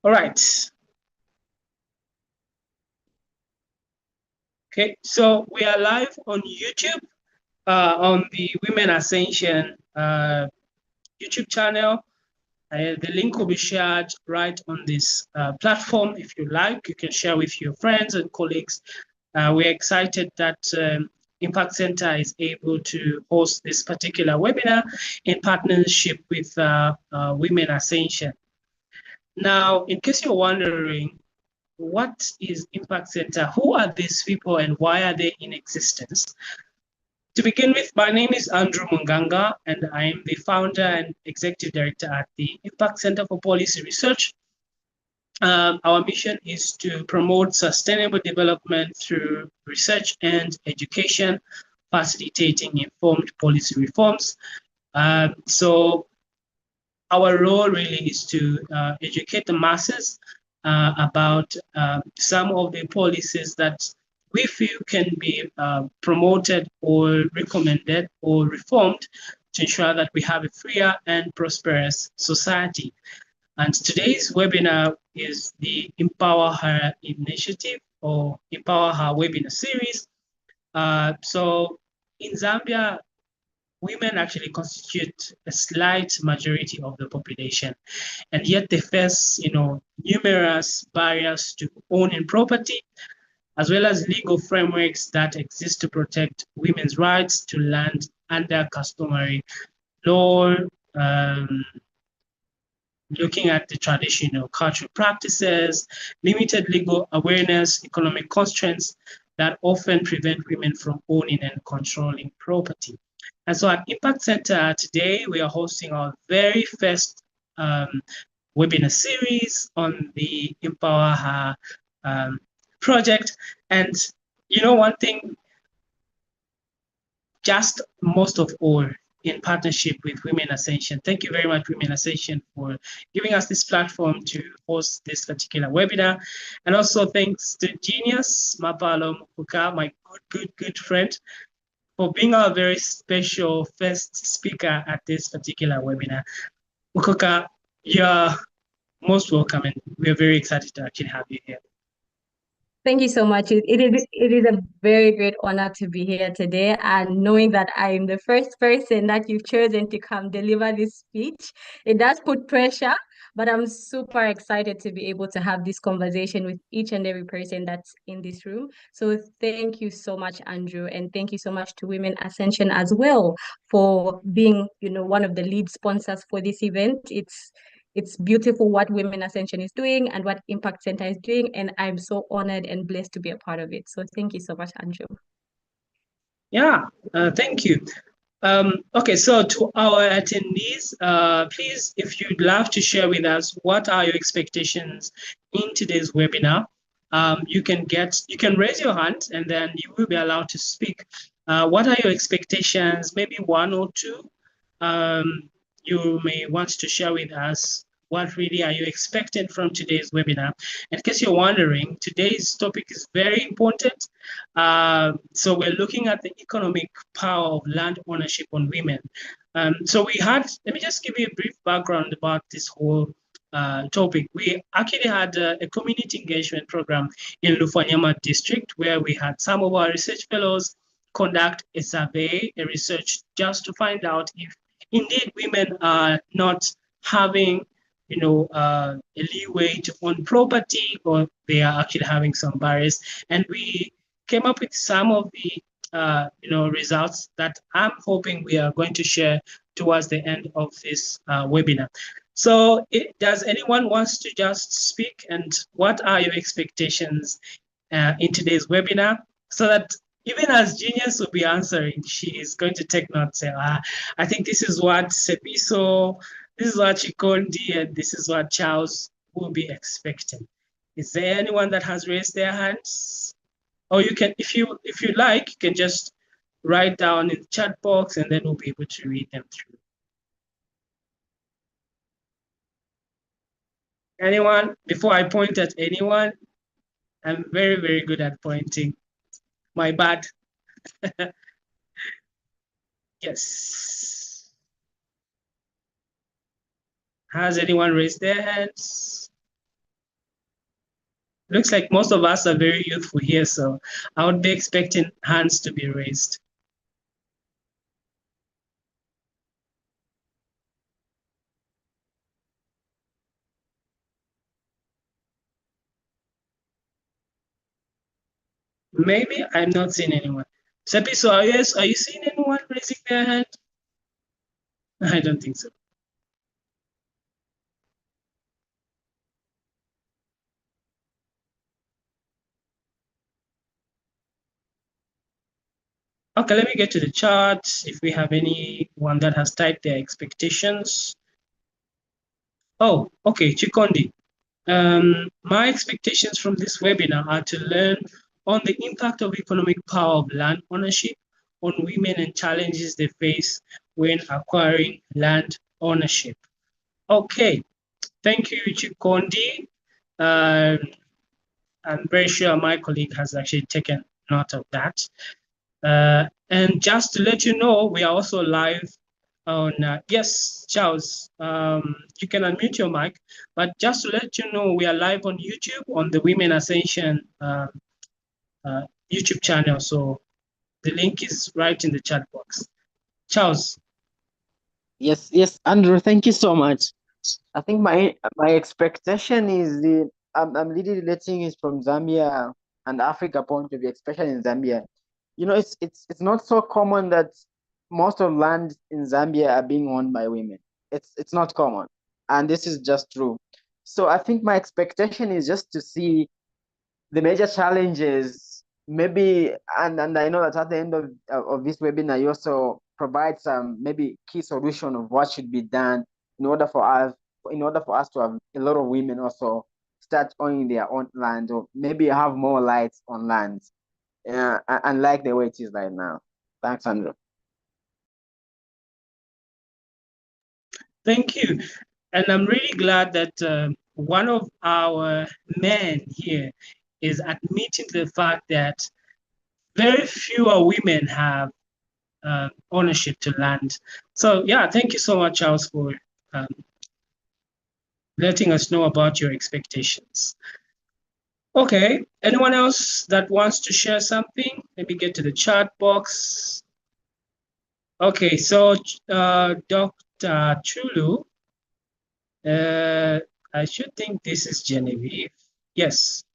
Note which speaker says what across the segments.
Speaker 1: All right. Okay, so we are live on YouTube, on the Women Ascension YouTube channel. The link will be shared right on this platform. If you like, you can share with your friends and colleagues. We're excited that Impact Center is able to host this particular webinar in partnership with Women Ascension. Now, in case you're wondering, what is Impact Center? Who are these people and why are they in existence? To begin with, my name is Andrew Munganga, and I'm the founder and executive director at the Impact Center for Policy Research. Our mission is to promote sustainable development through research and education, facilitating informed policy reforms. So our role really is to educate the masses about some of the policies that we feel can be promoted or recommended or reformed to ensure that we have a freer and prosperous society. And today's webinar is the Empower Her initiative or Empower Her webinar series. So in Zambia, women actually constitute a slight majority of the population, and yet they face, numerous barriers to owning property, as well as legal frameworks that exist to protect women's rights to land under customary law, looking at the traditional cultural practices, limited legal awareness, economic constraints that often prevent women from owning and controlling property. And so at Impact Center today, we are hosting our very first webinar series on the Empower Her project. And one thing, just most of all, in partnership with Women Ascension. Thank you very much, Women Ascension, for giving us this platform to host this particular webinar. And also thanks to Genius Mapalo Mukuka, my good friend, for being our very special first speaker at this particular webinar. Mukuka, you're most welcome, and we're very excited to actually have you here.
Speaker 2: Thank you so much. It is a very great honor to be here today, and knowing that I'm the first person that you've chosen to come deliver this speech, it does put pressure, but I'm super excited to be able to have this conversation with each and every person that's in this room. So thank you so much, Andrew, and thank you so much to Women Ascension as well for being, one of the lead sponsors for this event. It's beautiful what Women Ascension is doing and what Impact Center is doing, and I'm so honored and blessed to be a part of it. So thank you so much, Andrew.
Speaker 1: Yeah, thank you. Okay, so to our attendees, please, if you'd love to share with us what are your expectations in today's webinar, you can raise your hand and then you will be allowed to speak. What are your expectations? Maybe one or two. You may want to share with us what really are you expecting from today's webinar. In case you're wondering, today's topic is very important. So we're looking at the economic power of land ownership on women. So let me just give you a brief background about this whole topic. We actually had a community engagement program in Lufanyama district where we had some of our research fellows conduct a survey, a research, just to find out if indeed women are not having a leeway to own property, or they are actually having some barriers. And we came up with some of the results that I'm hoping we are going to share towards the end of this webinar. So does anyone wants to just speak, and what are your expectations in today's webinar, so that even as Genius will be answering, she is going to take notes. I think this is what Sepiso, this is what Chikondi, and this is what Charles will be expecting. Is there anyone that has raised their hands? Or you can, if you like, you can just write down in the chat box and then we'll be able to read them through. Anyone? Before I point at anyone, I'm very, very good at pointing. My bad. Yes. Has anyone raised their hands? Looks like most of us are very youthful here, so I would be expecting hands to be raised. Maybe I'm not seeing anyone. Sepi, so are you seeing anyone raising their hand? I don't think so. Okay, let me get to the chart. If we have anyone that has typed their expectations. Oh, okay, Chikondi. My expectations from this webinar are to learn on the impact of economic power of land ownership on women and challenges they face when acquiring land ownership. Okay, thank you, Chikondi. I'm very sure my colleague has actually taken note of that. And just to let you know, we are also live on, yes, Charles, you can unmute your mic, but just to let you know, we are live on YouTube on the Women Ascension YouTube channel. So the link is right in the chat box. Charles.
Speaker 3: Yes, Andrew, thank you so much. I think my expectation is I'm really relating it from Zambia and Africa point of view, especially in Zambia. You know, it's not so common that most of land in Zambia are being owned by women. It's not common, and this is just true. So I think my expectation is just to see the major challenges, maybe, and I know that at the end of this webinar, you also provide some maybe key solution of what should be done in order for us to have a lot of women also start owning their own land, or maybe have more lights on land, unlike the way it is right now. Thanks, Andrew.
Speaker 1: Thank you. And I'm really glad that one of our men here is admitting the fact that very fewer women have ownership to land. So yeah, thank you so much, Charles, for um, letting us know about your expectations. Okay, anyone else that wants to share something? Let me get to the chat box. Okay, so Dr. Chulu, I should think this is Genevieve. Yes.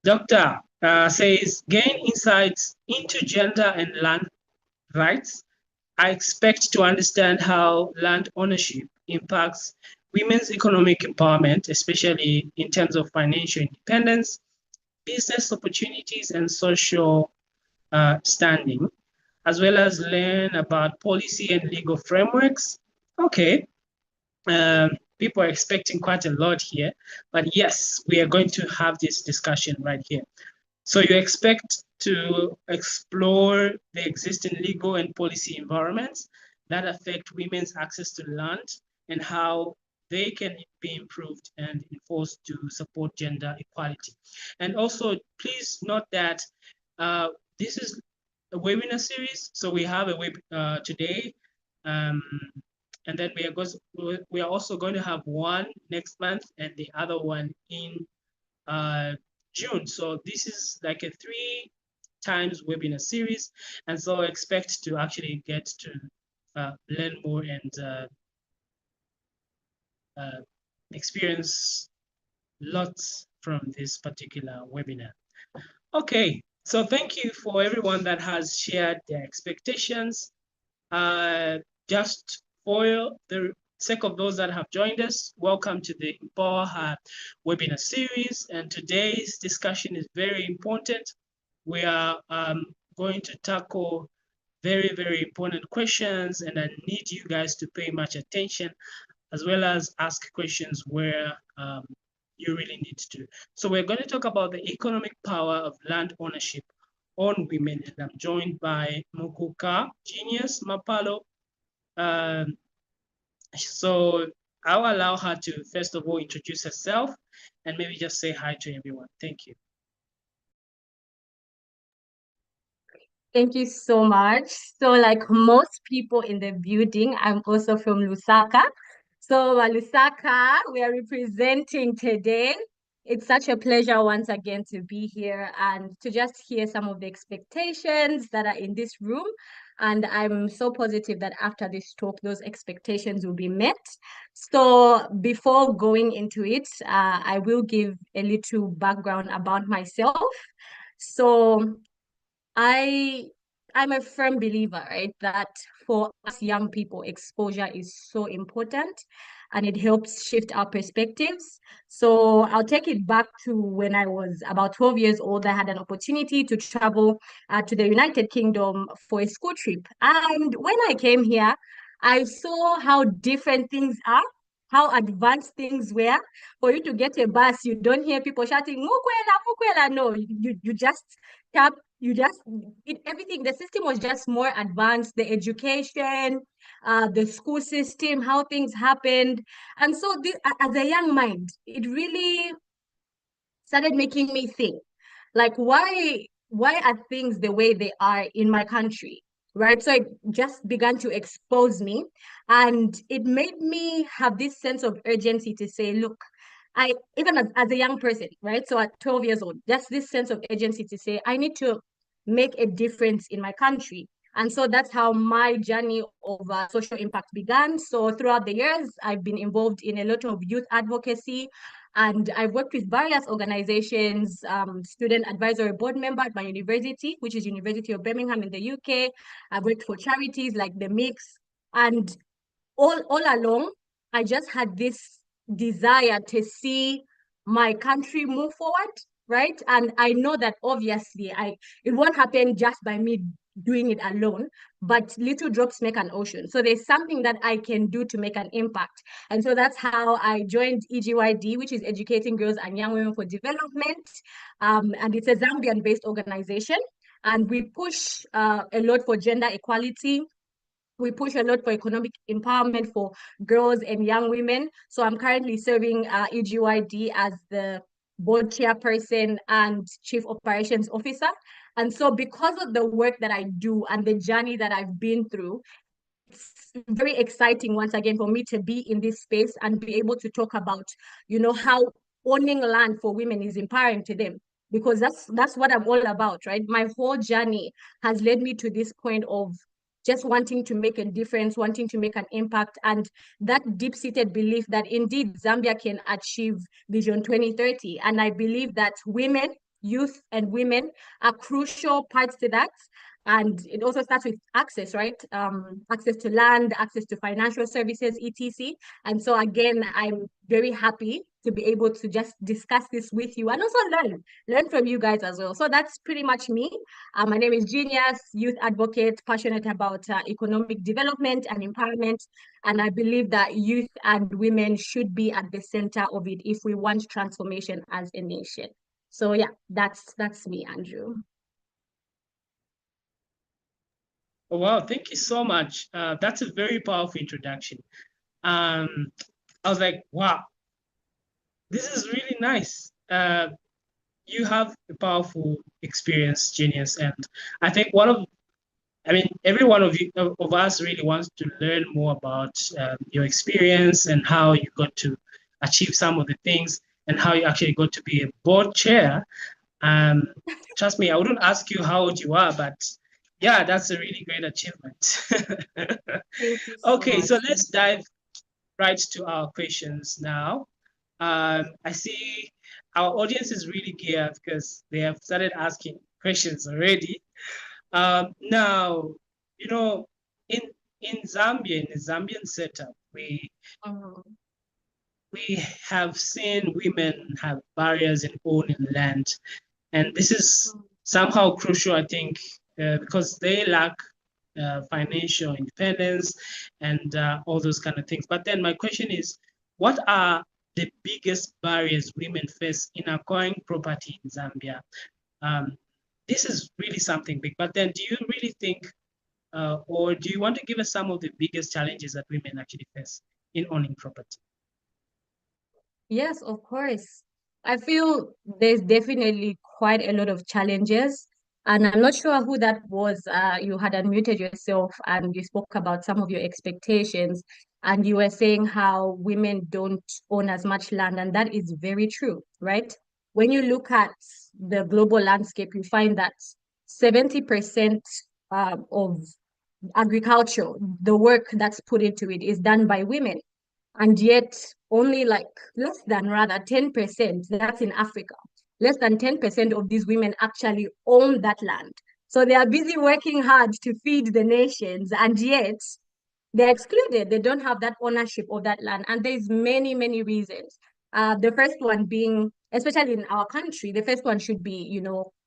Speaker 1: Doctor says, gain insights into gender and land rights. I expect to understand how land ownership impacts women's economic empowerment, especially in terms of financial independence, business opportunities, and social standing, as well as learn about policy and legal frameworks. Okay, people are expecting quite a lot here, but yes, we are going to have this discussion right here. So you expect to explore the existing legal and policy environments that affect women's access to land and how they can be improved and enforced to support gender equality. And also, please note that this is a webinar series. So we have a web today, and then we are also going to have one next month and the other one in June. So this is like a 3 times webinar series. And so I expect to actually get to learn more and experience lots from this particular webinar. Okay, so thank you for everyone that has shared their expectations. Just for the sake of those that have joined us, welcome to the Empower Her webinar series. And today's discussion is very important. We are going to tackle very, very important questions, and I need you guys to pay much attention, as well as ask questions where you really need to. So we're going to talk about the economic power of land ownership on women, and I'm joined by Mukuka Genius Mapalo. So I'll allow her to first of all introduce herself and maybe just say hi to everyone. Thank you.
Speaker 2: Thank you so much. So like most people in the building, I'm also from Lusaka. So Lusaka, we are representing today. It's such a pleasure once again to be here and to just hear some of the expectations that are in this room. And I'm so positive that after this talk, those expectations will be met. So before going into it, I will give a little background about myself. So I I'm a firm believer, right, that for us young people, exposure is so important and it helps shift our perspectives. So I'll take it back to when I was about 12 years old. I had an opportunity to travel to the United Kingdom for a school trip. And when I came here, I saw how different things are, how advanced things were. For you to get a bus, you don't hear people shouting, Mukwela, Mukwela. No, you just tap you just everything, the system was just more advanced, the education, the school system, how things happened. And so this, as a young mind, it really started making me think, like, why are things the way they are in my country, right? So it just began to expose me, and it made me have this sense of urgency to say, look, I even as a young person, right? So at 12 years old, just this sense of urgency to say, I need to make a difference in my country. And so that's how my journey of social impact began. So throughout the years, I've been involved in a lot of youth advocacy, and I've worked with various organizations, student advisory board member at my university, which is University of Birmingham in the UK. I've worked for charities like the Mix. And all along, I just had this desire to see my country move forward, right? And I know that obviously it won't happen just by me doing it alone, but little drops make an ocean. So there's something that I can do to make an impact. And so that's how I joined EGYD, which is Educating Girls and Young Women for Development. And it's a Zambian-based organization. And we push a lot for gender equality. We push a lot for economic empowerment for girls and young women. So I'm currently serving EGYD as the board chairperson and chief operations officer. And so because of the work that I do and the journey that I've been through, it's very exciting once again for me to be in this space and be able to talk about, how owning land for women is empowering to them. Because that's what I'm all about, right? My whole journey has led me to this point of just wanting to make a difference, wanting to make an impact, and that deep-seated belief that indeed Zambia can achieve Vision 2030. And I believe that women, youth, and women are crucial parts to that. And it also starts with access, right? Access to land, access to financial services, etc. And so again, I'm very happy to be able to just discuss this with you and also learn from you guys as well. So that's pretty much me. My name is Genius, youth advocate, passionate about economic development and empowerment. And I believe that youth and women should be at the center of it if we want transformation as a nation. So yeah, that's me, Andrew.
Speaker 1: Oh, wow, thank you so much. That's a very powerful introduction. I was like, wow, this is really nice. You have a powerful experience, Genius, and I think every one of you of us really wants to learn more about your experience and how you got to achieve some of the things and how you actually got to be a board chair. Trust me, I wouldn't ask you how old you are, but yeah, that's a really great achievement.
Speaker 2: Thank you so
Speaker 1: Okay,
Speaker 2: much.
Speaker 1: so let's dive right to our questions now. I see our audience is really geared because they have started asking questions already. Now, you know, in Zambia, in the Zambian setup, we have seen women have barriers in owning land, and this is somehow crucial, I think, because they lack financial independence and all those kind of things. But then my question is, what are the biggest barriers women face in acquiring property in Zambia? This is really something big. But then, do you really think, or do you want to give us some of the biggest challenges that women actually face in owning property?
Speaker 2: Yes, of course. I feel there's definitely quite a lot of challenges. And I'm not sure who that was. You had unmuted yourself and you spoke about some of your expectations. and you were saying how women don't own as much land, and that is very true, right? When you look at the global landscape, you find that 70% of agriculture, the work that's put into it, is done by women. And yet, only like less than rather 10%, that's in Africa, less than 10% of these women actually own that land. So they are busy working hard to feed the nations, and yet they're excluded. They don't have that ownership of that land. And there's many, many reasons. The first one being, especially in our country, the first one should be,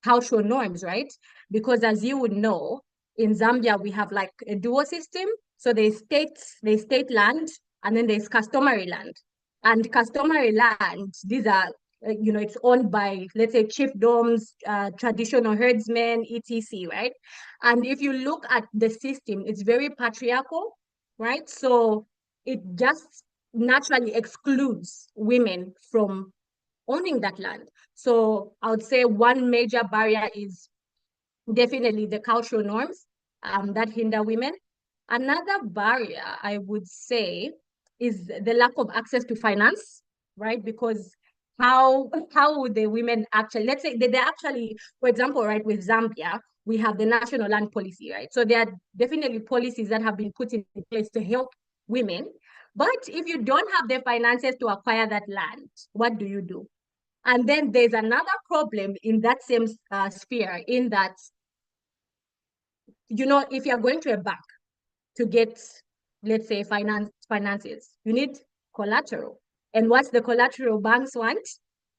Speaker 2: cultural norms, right? Because as you would know, in Zambia, we have like a dual system. So there's state land, and then there's customary land. And customary land, these are, it's owned by, let's say, chiefdoms, traditional herdsmen, etc., right? And if you look at the system, it's very patriarchal, right? So it just naturally excludes women from owning that land. So I would say one major barrier is definitely the cultural norms that hinder women. Another barrier, I would say, is the lack of access to finance, right? Because how would the women actually, let's say they actually, for example, right, with Zambia, we have the national land policy, right? So there are definitely policies that have been put in place to help women. But if you don't have the finances to acquire that land, what do you do? And then there's another problem in that same sphere, in that, if you're going to a bank to get, let's say, finances, you need collateral. And what's the collateral banks want?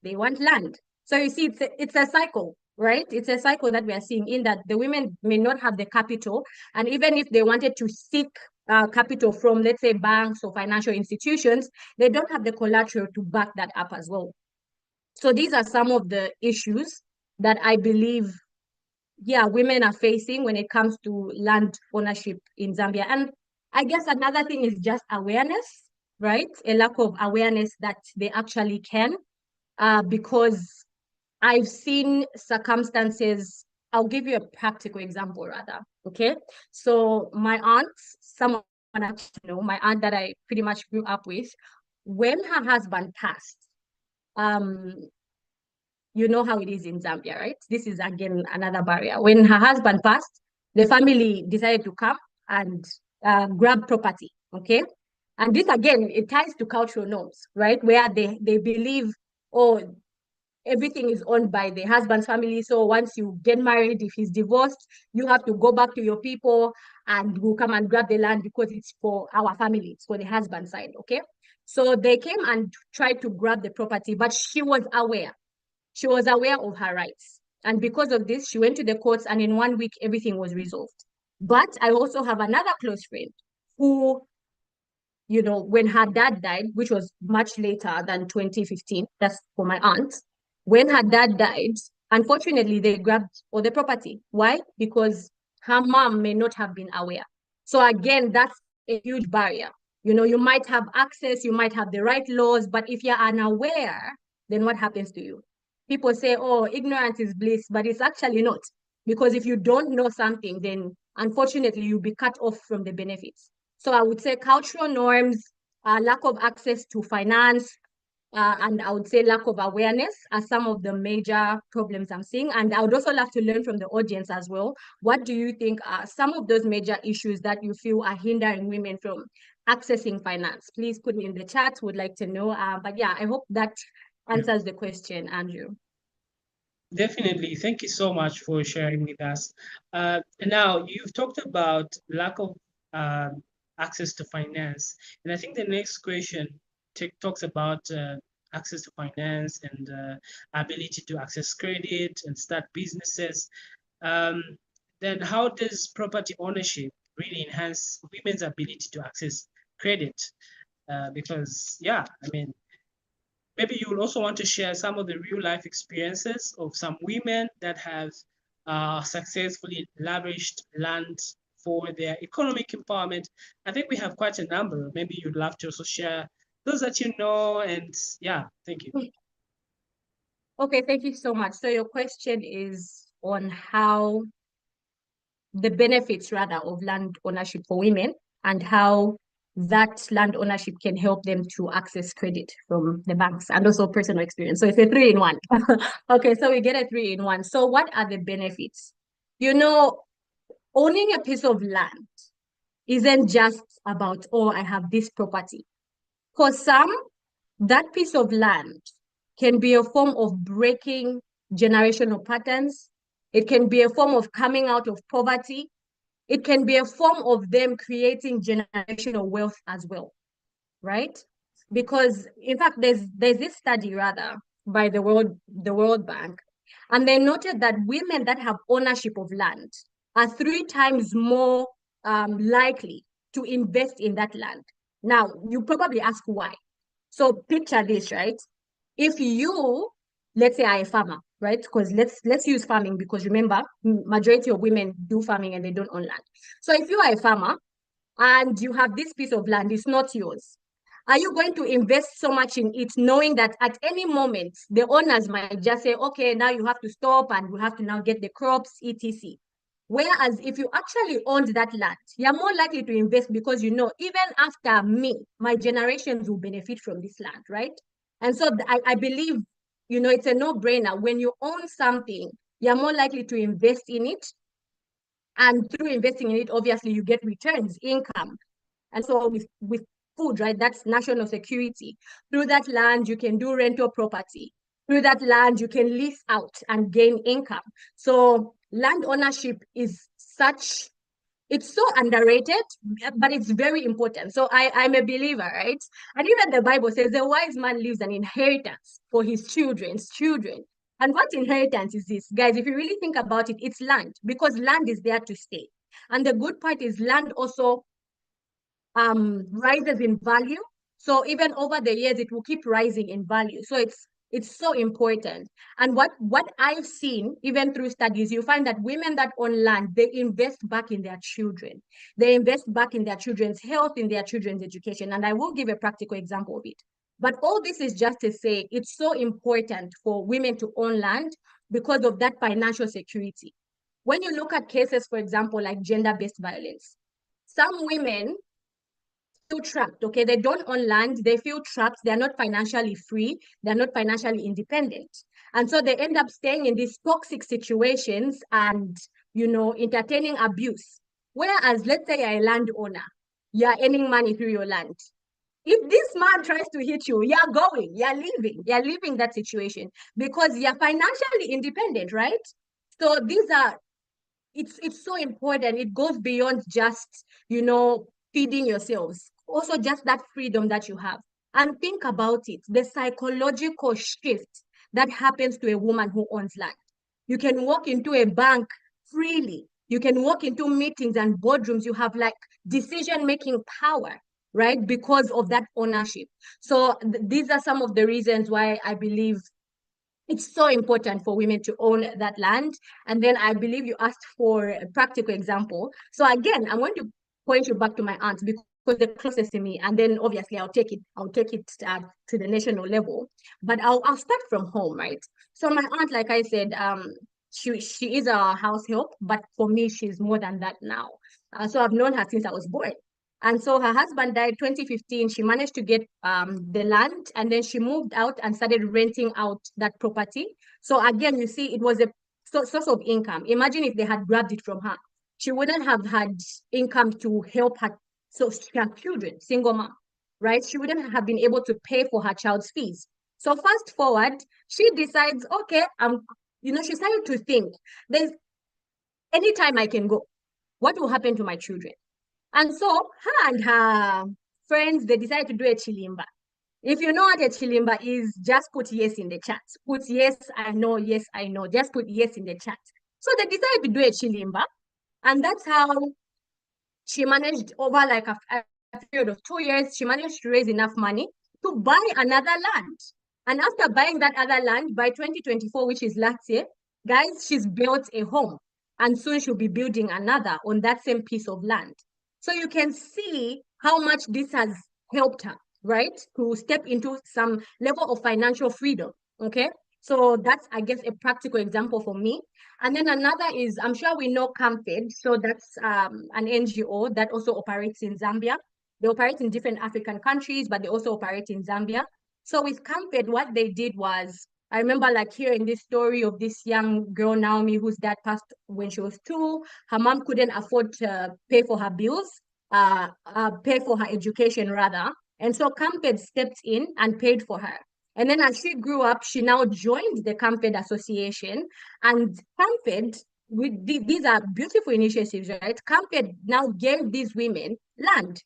Speaker 2: They want land. So you see, it's a cycle, right? It's a cycle that we are seeing, in that the women may not have the capital. And even if they wanted to seek capital from, let's say, banks or financial institutions, they don't have the collateral to back that up as well. So these are some of the issues that I believe, yeah, women are facing when it comes to land ownership in Zambia. And I guess another thing is just awareness, right? A lack of awareness that they actually can, because I've seen circumstances. I'll give you a practical example rather, okay? So my aunt, someone actually know, my aunt that I pretty much grew up with, when her husband passed, um, you know how it is in Zambia, right? This is again another barrier. When her husband passed, the family decided to come and grab property, okay? And this again, it ties to cultural norms, right? Where they believe, oh, everything is owned by the husband's family. So once you get married, if he's divorced, you have to go back to your people and we'll come and grab the land because it's for our family, it's for the husband side, okay? So they came and tried to grab the property, but she was aware. She was aware of her rights. And because of this, she went to the courts, and in 1 week, everything was resolved. But I also have another close friend who, when her dad died, which was much later than 2015, that's for my aunt, when her dad died, unfortunately, they grabbed all the property. Why? Because her mom may not have been aware. So again, that's a huge barrier. You might have access, you might have the right laws, but if you're unaware, then what happens to you? People say, oh, ignorance is bliss, but it's actually not. Because if you don't know something, then unfortunately, you'll be cut off from the benefits. So I would say cultural norms, lack of access to finance, and I would say lack of awareness are some of the major problems I'm seeing. And I would also love to learn from the audience as well. What do you think are some of those major issues that you feel are hindering women from accessing finance? Please put me in the chat. Would like to know. But yeah, I hope that answers the question, Andrew.
Speaker 1: Definitely. Thank you so much for sharing with us. Now, you've talked about lack of access to finance. And I think the next question talks about access to finance and ability to access credit and start businesses. Then how does property ownership really enhance women's ability to access credit? Because, yeah, I mean, maybe you will also want to share some of the real life experiences of some women that have successfully leveraged land for their economic empowerment. I think we have quite a number. Maybe you'd love to also share those that you know. And yeah, thank you.
Speaker 2: Okay, thank you so much. So your question is on how the benefits rather of land ownership for women and how that land ownership can help them to access credit from the banks and also personal experience. So it's a 3-in-1. Okay, so we get a 3-in-1. So what are the benefits? You know, owning a piece of land isn't just about, oh, I have this property. For some, that piece of land can be a form of breaking generational patterns. It can be a form of coming out of poverty. It can be a form of them creating generational wealth as well, right? Because in fact, there's this study rather by the World Bank, and they noted that women that have ownership of land are 3 times more likely to invest in that land. Now, you probably ask why. So picture this, right? If you, let's say, are a farmer, right? Because let's use farming, because remember, majority of women do farming and they don't own land. So if you are a farmer and you have this piece of land, it's not yours. Are you going to invest so much in it, knowing that at any moment the owners might just say, okay, now you have to stop and we have to now get the crops, etc. Whereas if you actually owned that land, you're more likely to invest because you know, even after me, my generations will benefit from this land, right? And so I believe, you know, it's a no-brainer. When you own something, you're more likely to invest in it. And through investing in it, obviously, you get returns, income. And so with food, right, that's national security. Through that land, you can do rental property. Through that land, you can lease out and gain income. So land ownership is such, it's so underrated, but it's very important. So I'm a believer, right? And even the Bible says the wise man leaves an inheritance for his children's children. And what inheritance is this? Guys, if you really think about it, it's land, because land is there to stay. And the good part is land also rises in value. So even over the years, it will keep rising in value. So it's so important. And what I've seen, even through studies, you find that women that own land, they invest back in their children. They invest back in their children's health, in their children's education. And I will give a practical example of it. But all this is just to say it's so important for women to own land because of that financial security. When you look at cases, for example, like gender-based violence, some women feel trapped, okay? They don't own land, they feel trapped, they're not financially free, they're not financially independent. And so they end up staying in these toxic situations and, you know, entertaining abuse. Whereas, let's say you're a landowner, you're earning money through your land. If this man tries to hit you, you're leaving that situation because you're financially independent, right? So these are, it's so important. It goes beyond just, you know, feeding yourselves. Also just that freedom that you have. And think about it, the psychological shift that happens to a woman who owns land. You can walk into a bank freely. You can walk into meetings and boardrooms. You have like decision-making power, right? Because of that ownership. So these are some of the reasons why I believe it's so important for women to own that land. And then I believe you asked for a practical example. So again, I'm going to point you back to my aunt because they're closest to me. And then obviously I'll take it to the national level. But I'll start from home, right? So my aunt, like I said, she is a house help, but for me, she's more than that now. So I've known her since I was born. And so her husband died 2015. She managed to get the land, and then she moved out and started renting out that property. So again, you see, it was a source of income. Imagine if they had grabbed it from her. She wouldn't have had income to help her. So she had children, single mom, right? She wouldn't have been able to pay for her child's fees. So fast forward, she decides, okay, she started to think, there's anytime I can go, what will happen to my children? And so her and her friends, they decided to do a chilimba. If you know what a chilimba is, just put yes in the chat. Put yes, I know, yes, I know. Just put yes in the chat. So they decided to do a chilimba. And that's how she managed over like a period of 2 years, she managed to raise enough money to buy another land. And after buying that other land by 2024, which is last year, guys, she's built a home. And soon she'll be building another on that same piece of land. So you can see how much this has helped her, right? To step into some level of financial freedom, okay? So that's, I guess, a practical example for me. And then another is, I'm sure we know CAMFED. So that's an NGO that also operates in Zambia. They operate in different African countries, but they also operate in Zambia. So with CAMPED, what they did was, I remember like hearing this story of this young girl, Naomi, whose dad passed when she was 2. Her mom couldn't afford to pay for her bills, pay for her education rather. And so CAMPED stepped in and paid for her. And then as she grew up, she now joined the CAMPED Association. And CAMPED, these are beautiful initiatives, right? CAMPED now gave these women land.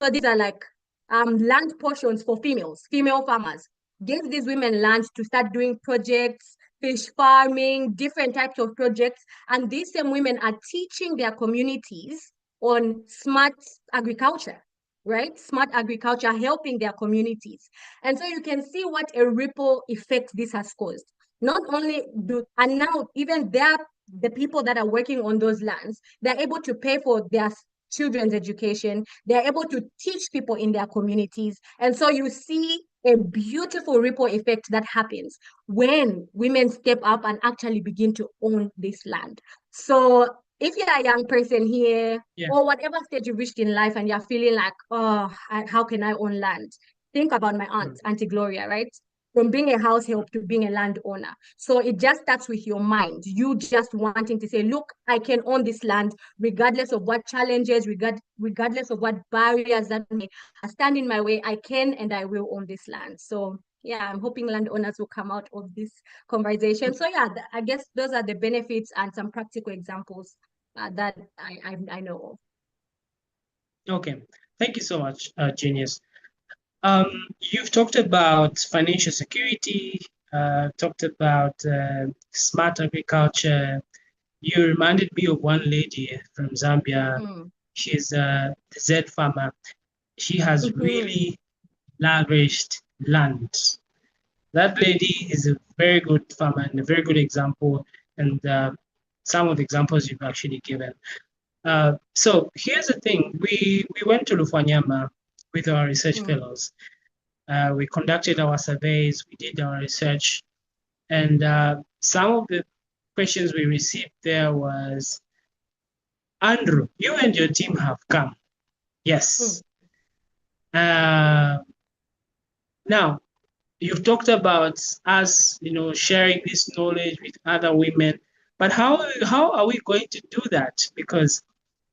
Speaker 2: So these are like land portions for female farmers. Gave these women land to start doing projects, fish farming, different types of projects. And these same women are teaching their communities on smart agriculture, right? Smart agriculture, helping their communities. And so you can see what a ripple effect this has caused. Not only and now even the people that are working on those lands, they're able to pay for their children's education. They're able to teach people in their communities. And so you see a beautiful ripple effect that happens when women step up and actually begin to own this land. So if you're a young person here, or whatever stage you reached in life and you're feeling like, oh, how can I own land? Think about my aunt, Auntie Gloria, right? From being a house help to being a landowner. So it just starts with your mind. You just wanting to say, look, I can own this land regardless of what challenges, regardless of what barriers that may stand in my way. I can and I will own this land. So yeah, I'm hoping landowners will come out of this conversation. So yeah, I guess those are the benefits and some practical examples that I know of.
Speaker 1: Okay, thank you so much, Genius. You've talked about financial security, talked about smart agriculture. You reminded me of one lady from Zambia. She's a Z farmer. She has really lavished land. That lady is a very good farmer and a very good example, and some of the examples you've actually given. So here's the thing. We went to Lufanyama with our research fellows. We conducted our surveys, we did our research, and some of the questions we received there was, Andrew, you and your team have come. Yes. Now, you've talked about us, sharing this knowledge with other women, but how are we going to do that? Because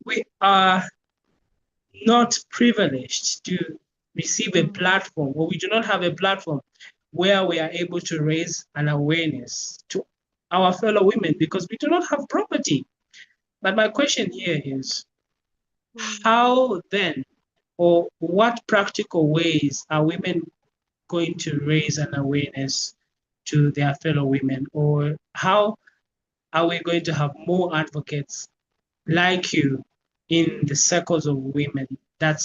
Speaker 1: we are not privileged to receive a platform, or we do not have a platform where we are able to raise an awareness to our fellow women, because we do not have property. But my question here is, how then, or what practical ways are women going to raise an awareness to their fellow women? Or how are we going to have more advocates like you in the circles of women? I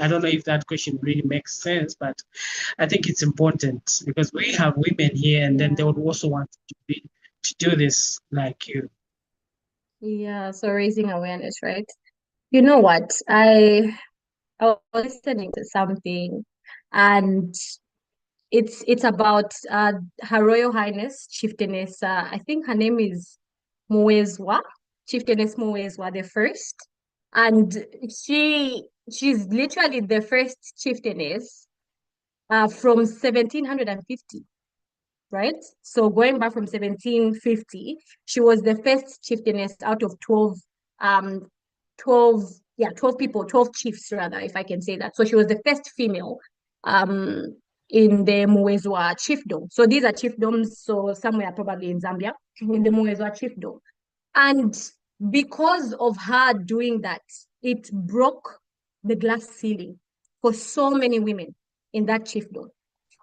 Speaker 1: don't know if that question really makes sense, but I think it's important because we have women here, and then they would also want to do this like you.
Speaker 2: Yeah, so raising awareness, right? You know what? I was listening to something, and it's about Her Royal Highness Chieftainess. I think her name is Muezwa, Chieftainess Muezwa the first, and she's literally the first chieftainess from 1750, right? So going back from 1750, she was the first chieftainess out of 12 12 people, 12 chiefs rather, if I can say that. So she was the first female in the Muezwa chiefdom. So these are chiefdoms, so somewhere probably in Zambia, in the Muezwa chiefdom. And because of her doing that, it broke the glass ceiling for so many women in that chiefdom.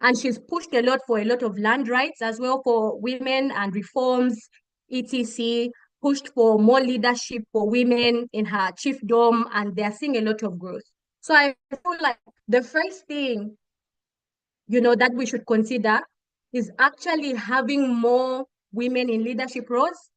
Speaker 2: And she's pushed a lot for a lot of land rights as well for women and reforms, etc. Pushed for more leadership for women in her chiefdom, and they're seeing a lot of growth. So I feel like the first thing, that we should consider is actually having more women in leadership roles.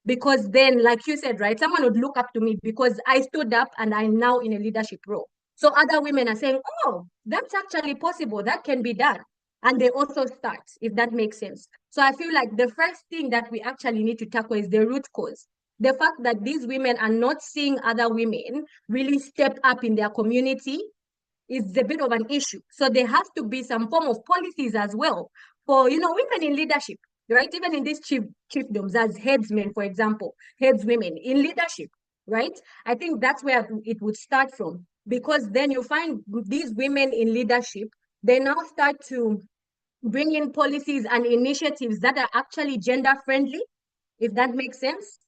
Speaker 2: Because then, like you said, right, someone would look up to me because I stood up and I'm now in a leadership role. So other women are saying, oh, that's actually possible. That can be done. And they also start, if that makes sense. So I feel like the first thing that we actually need to tackle is the root cause. The fact that these women are not seeing other women really step up in their community is a bit of an issue. So there has to be some form of policies as well for, women in leadership, right? Even in these chiefdoms as headsmen, for example, headswomen in leadership, right? I think that's where it would start from, because then you find these women in leadership, they now start to bring in policies and initiatives that are actually gender friendly, if that makes sense.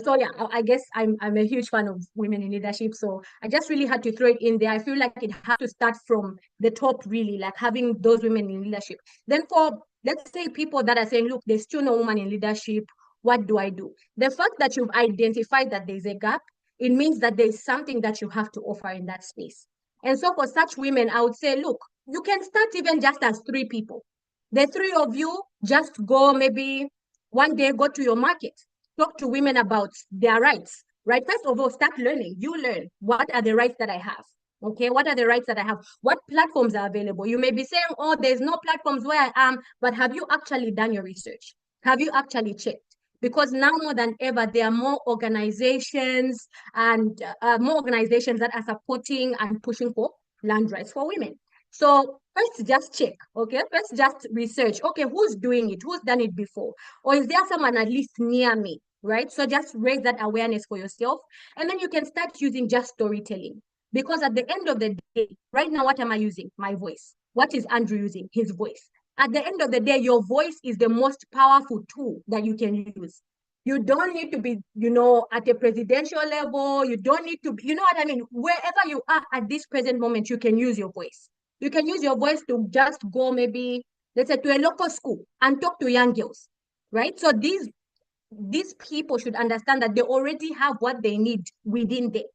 Speaker 2: So yeah, I guess I'm a huge fan of women in leadership. So I just really had to throw it in there. I feel like it has to start from the top, really, like having those women in leadership. Then for, let's say, people that are saying, look, there's still no woman in leadership, what do I do? The fact that you've identified that there's a gap, it means that there's something that you have to offer in that space. And so for such women, I would say, look, you can start even just as 3 people. The 3 of you just go, maybe one day, go to your market, talk to women about their rights, right? First of all, start learning. You learn, what are the rights that I have? Okay, what are the rights that I have? What platforms are available? You may be saying, oh, there's no platforms where I am, but have you actually done your research? Have you actually checked? Because now more than ever, there are more organizations that are supporting and pushing for land rights for women. So first, just check, okay? First, just research. Okay, who's doing it? Who's done it before? Or is there someone at least near me, right? So just raise that awareness for yourself. And then you can start using just storytelling. Because at the end of the day, right now, what am I using? My voice. What is Andrew using? His voice. At the end of the day, your voice is the most powerful tool that you can use. You don't need to be, at a presidential level. You don't need to be, you know what I mean? Wherever you are at this present moment, you can use your voice. You can use your voice to just go, maybe, let's say, to a local school and talk to young girls, right? So these people should understand that they already have what they need within them.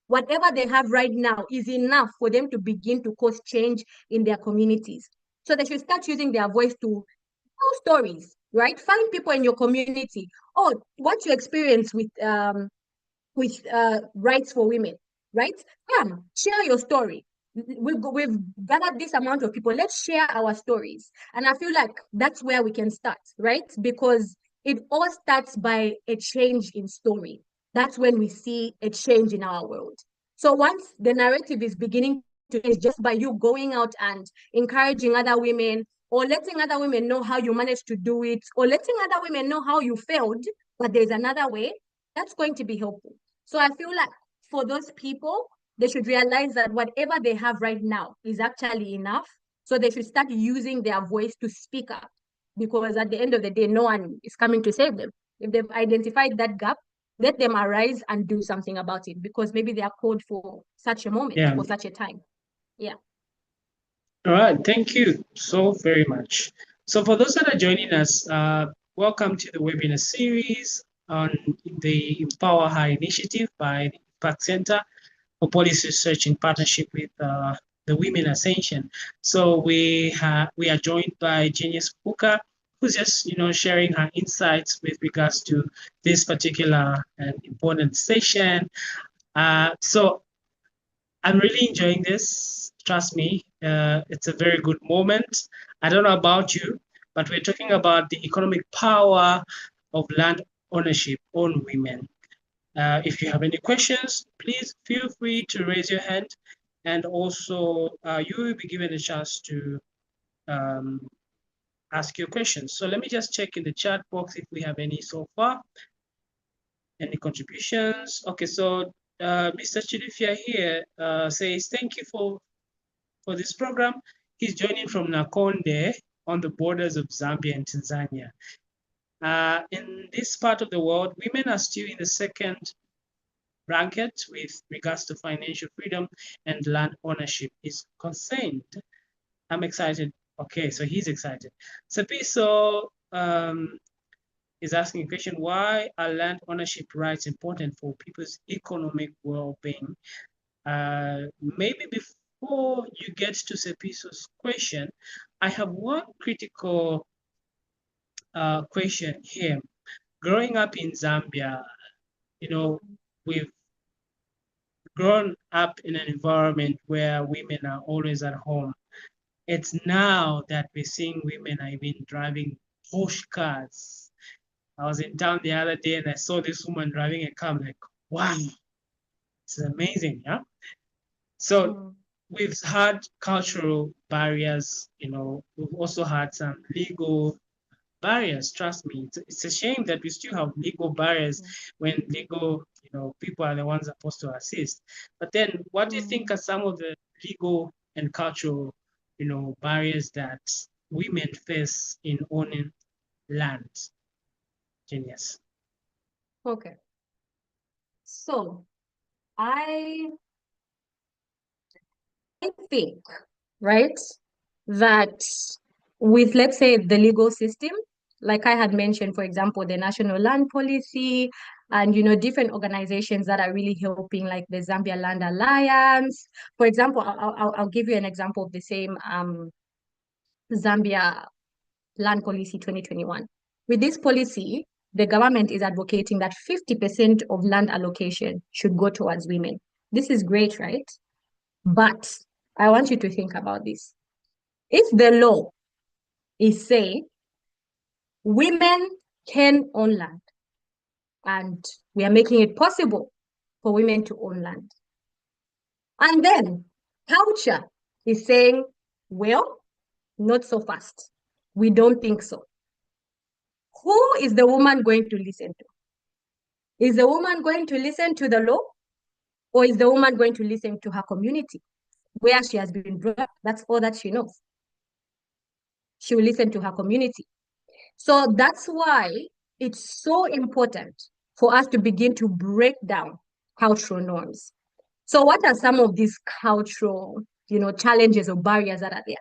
Speaker 2: Whatever they have right now is enough for them to begin to cause change in their communities. So they should start using their voice to tell stories, right? Find people in your community. Oh, what you experience with rights for women, right? Come, share your story. We've gathered this amount of people. Let's share our stories. And I feel like that's where we can start, right? Because it all starts by a change in story. That's when we see a change in our world. So once the narrative is beginning to change just by you going out and encouraging other women, or letting other women know how you managed to do it, or letting other women know how you failed, but there's another way, that's going to be helpful. So I feel like for those people, they should realize that whatever they have right now is actually enough. So they should start using their voice to speak up, because at the end of the day, no one is coming to save them. If they've identified that gap, let them arise and do something about it, because maybe they are called for such a moment,
Speaker 1: Yeah.
Speaker 2: for such a time. Yeah.
Speaker 1: All right, thank you so very much. So for those that are joining us, welcome to the webinar series on the Empower Her initiative by the Impact Center for Policy Research in partnership with the Women Ascension. So we are joined by Genius Mukuka, who's just sharing her insights with regards to this particular and important session. So I'm really enjoying this. Trust me, it's a very good moment. I don't know about you, but we're talking about the economic power of land ownership on women. If you have any questions, please feel free to raise your hand, and also you will be given a chance to ask your questions. So let me just check in the chat box if we have any so far. Any contributions? Okay, so Mr. Chidifia here says, thank you for this program. He's joining from Nakonde on the borders of Zambia and Tanzania. In this part of the world, women are still in the second bracket with regards to financial freedom and land ownership is concerned. I'm excited. Okay, so he's excited. Sapiso is asking a question, why are land ownership rights important for people's economic well-being? Maybe before you get to Sepiso's question, I have one critical question here. Growing up in Zambia, we've grown up in an environment where women are always at home. It's now that we're seeing women are even driving Porsche cars. I was in town the other day and I saw this woman driving a car. I'm like, wow, this is amazing, yeah? So we've had cultural barriers, you know, we've also had some legal barriers. Trust me, it's a shame that we still have legal barriers when legal, you know, people are the ones supposed to assist. But then, what do you think are some of the legal and cultural, you know, barriers that women face in owning land? Genius.
Speaker 2: Okay. So I think, right, that with, let's say, the legal system, like I had mentioned, for example, the National Land Policy and, you know, different organizations that are really helping, like the Zambia Land Alliance. For example, I'll give you an example of the same Zambia Land Policy 2021. With this policy, the government is advocating that 50% of land allocation should go towards women. This is great, right? But I want you to think about this. If the law is saying women can own land, and we are making it possible for women to own land, and then culture is saying, well, not so fast. We don't think so. Who is the woman going to listen to? Is the woman going to listen to the law, or is the woman going to listen to her community where she has been brought up? That's all that she knows. She will listen to her community. So that's why it's so important for us to begin to break down cultural norms. So what are some of these cultural, you know, challenges or barriers that are there?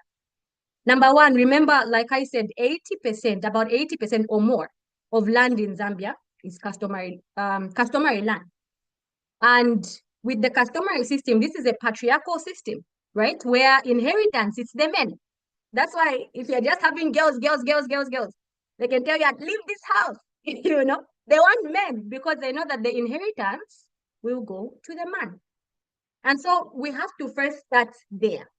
Speaker 2: Number one, remember, like I said, 80%, about 80% or more of land in Zambia is customary land. And with the customary system, this is a patriarchal system, right? Where inheritance, it's the men. That's why if you're just having girls, they can tell you, leave this house. You know, they want men because they know that the inheritance will go to the man. And so we have to first start there,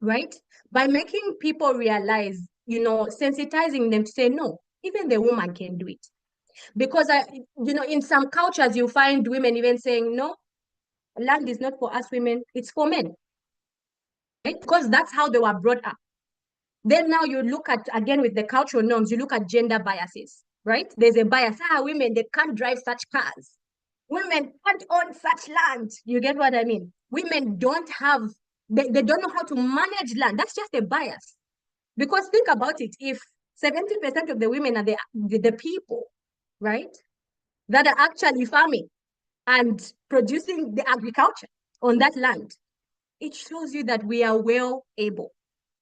Speaker 2: right? By making people realize, you know, sensitizing them to say, no, even the woman can do it. Because, you know, in some cultures, you find women even saying, no, land is not for us women, it's for men. Right? Because that's how they were brought up. Then now you look at, again, with the cultural norms, you look at gender biases, right? There's a bias. Women, they can't drive such cars. Women can't own such land. You get what I mean? Women don't have, they don't know how to manage land. That's just a bias. Because think about it. If 70% of the women are the people, right, that are actually farming and producing the agriculture on that land, it shows you that we are well able.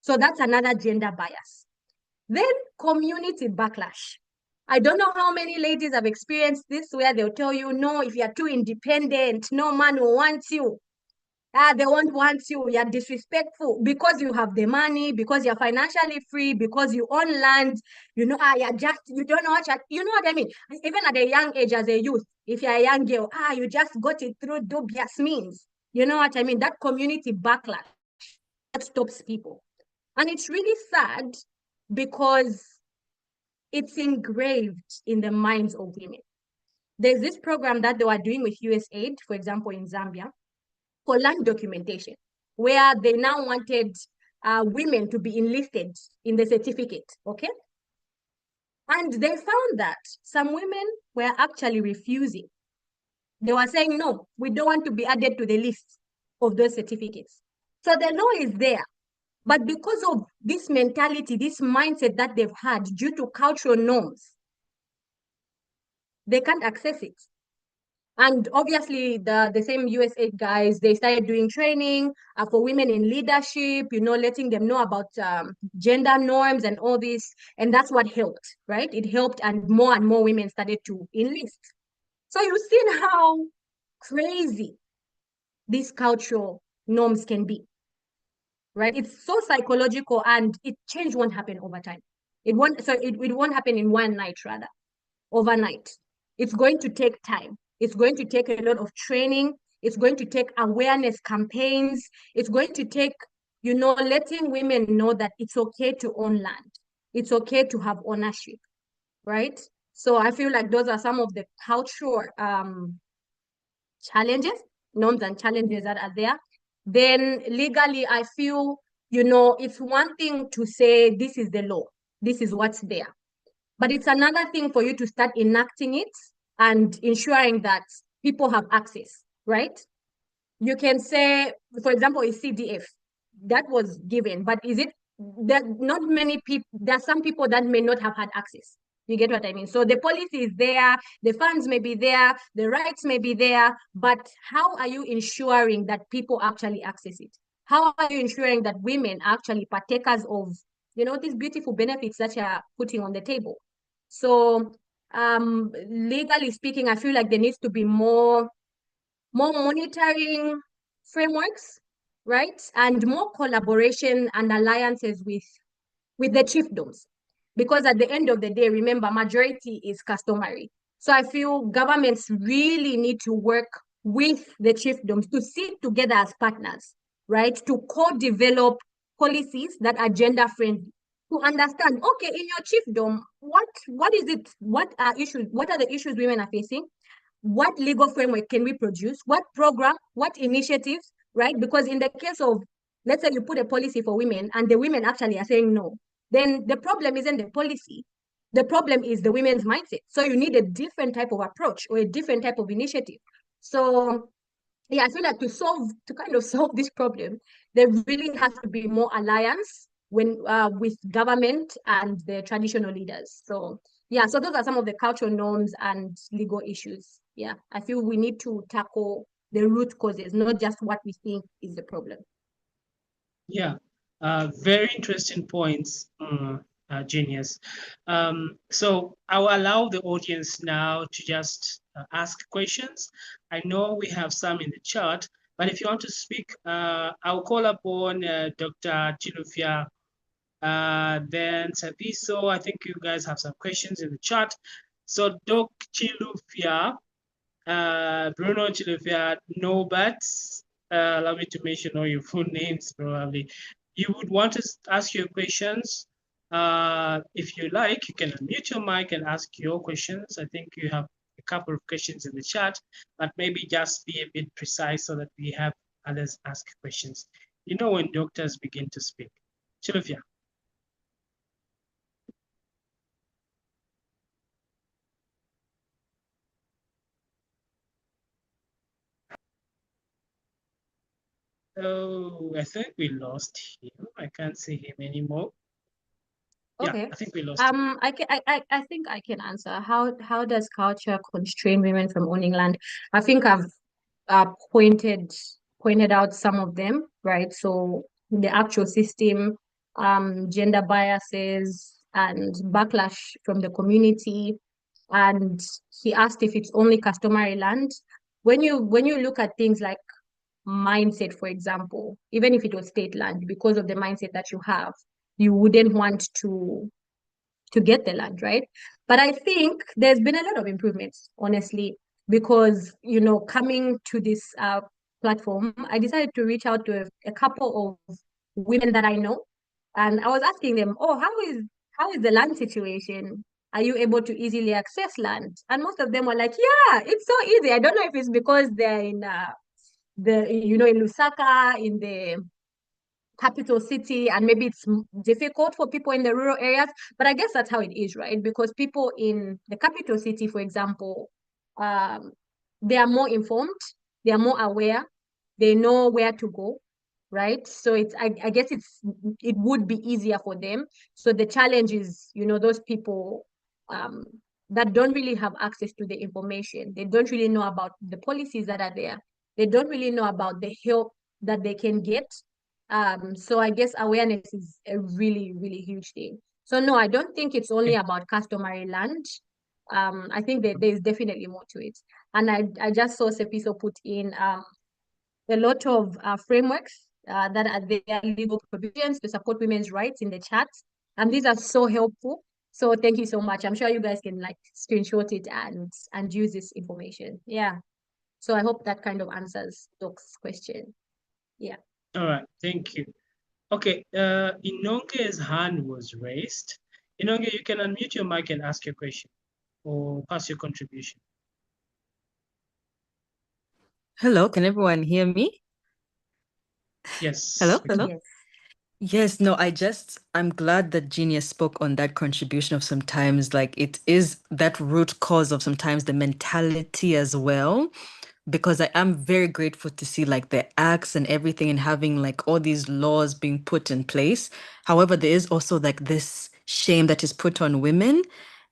Speaker 2: So that's another gender bias. Then community backlash. I don't know how many ladies have experienced this where they'll tell you, no, if you're too independent, no man will want you. They won't want you. You're disrespectful because you have the money, because you're financially free, because you own land. You know, you don't know you know what I mean? Even at a young age as a youth, if you're a young girl, you just got it through dubious means. You know what I mean? That community backlash that stops people. And it's really sad because it's engraved in the minds of women. There's this program that they were doing with USAID, for example, in Zambia, for land documentation, where they now wanted women to be enlisted in the certificate, okay? And they found that some women were actually refusing. They were saying, no, we don't want to be added to the list of those certificates. So the law is there. But because of this mentality, this mindset that they've had due to cultural norms, they can't access it. And obviously, the same USAID guys, they started doing training for women in leadership, you know, letting them know about gender norms and all this. And that's what helped, right? It helped, and more women started to enlist. So you've seen how crazy these cultural norms can be, right? It's so psychological, and change won't happen over time. It won't happen in one night, rather, overnight. It's going to take time. It's going to take a lot of training. It's going to take awareness campaigns. It's going to take, you know, letting women know that it's okay to own land. It's okay to have ownership, right? So I feel like those are some of the cultural challenges, norms and challenges that are there. then legally, I feel, it's one thing to say this is the law, this is what's there. But it's another thing for you to start enacting it and ensuring that people have access, right? You can say, for example, a CDF that was given, but is it that not many people, there are some people that may not have had access. You get what I mean? So the policy is there, the funds may be there, the rights may be there, but how are you ensuring that people actually access it? How are you ensuring that women are actually partakers of, these beautiful benefits that you're putting on the table? So legally speaking, I feel like there needs to be more monitoring frameworks, right? And more collaboration and alliances with the chiefdoms. Because at the end of the day, remember, majority is customary. So I feel governments really need to work with the chiefdoms to sit together as partners, right? To co-develop policies that are gender friendly. To understand, okay, in your chiefdom, what is it? What are issues? What are the issues women are facing? What legal framework can we produce? What program? What initiatives? Right? Because in the case of, let's say you put a policy for women and the women actually are saying no, then the problem isn't the policy. The problem is the women's mindset. So you need a different type of approach or a different type of initiative. So yeah, I feel like to kind of solve this problem, there really has to be more alliance with government and the traditional leaders. So yeah, so those are some of the cultural norms and legal issues. Yeah, I feel we need to tackle the root causes, not just what we think is the problem.
Speaker 1: Yeah, very interesting points, Genius. So I'll allow the audience now to just ask questions. I know we have some in the chat, but if you want to speak, I'll call upon Dr. Chilufya, then Saviso. I think you guys have some questions in the chat. So Doc Chilufya, Bruno Chilufya, no buts. Allow me to mention all your full names probably. You would want to ask your questions. If you like, you can unmute your mic and ask your questions. I think you have a couple of questions in the chat, but maybe just be a bit precise so that we have others ask questions. You know when doctors begin to speak. Chilufya. Oh, I think we lost him. I can't see him anymore.
Speaker 2: Okay.
Speaker 1: Yeah, I think we lost him.
Speaker 2: I think I can answer. How does culture constrain women from owning land? I think I've pointed out some of them, right? So the actual system, gender biases and backlash from the community. And he asked if it's only customary land. When you look at things like mindset, for example, even if it was state land, because of the mindset that you have, you wouldn't want to get the land, right? But I think there's been a lot of improvements, honestly, because, coming to this platform, I decided to reach out to a couple of women that I know. And I was asking them, oh, how is the land situation? Are you able to easily access land? And most of them were like, yeah, it's so easy. I don't know if it's because they're in in Lusaka, in the capital city, and maybe it's difficult for people in the rural areas, but I guess that's how it is, right? Because people in the capital city, for example, um, they are more informed, they are more aware, they know where to go, right? So I guess it would be easier for them. So the challenge is, those people um, that don't really have access to the information, they don't really know about the policies that are there, they don't really know about the help that they can get. So I guess awareness is a really, really huge thing. So no, I don't think it's only about customary land. I think that there's definitely more to it. And I just saw Sepiso put in a lot of frameworks that are there, legal provisions to support women's rights in the chat. And these are so helpful. So thank you so much. I'm sure you guys can like screenshot it and use this information. Yeah. So I hope that kind of answers Doc's question. Yeah.
Speaker 1: All right, thank you. Okay, Inonge's hand was raised. Inonge, you can unmute your mic and ask your question or pass your contribution.
Speaker 4: Hello, can everyone hear me?
Speaker 1: Yes.
Speaker 4: Hello?
Speaker 1: we can.
Speaker 4: Hello?
Speaker 2: Yes.
Speaker 4: Yes, no, I'm glad that Genius spoke on that contribution of sometimes like it is that root cause of sometimes the mentality as well. Because I am very grateful to see like the acts and everything and having like all these laws being put in place. However, there is also like this shame that is put on women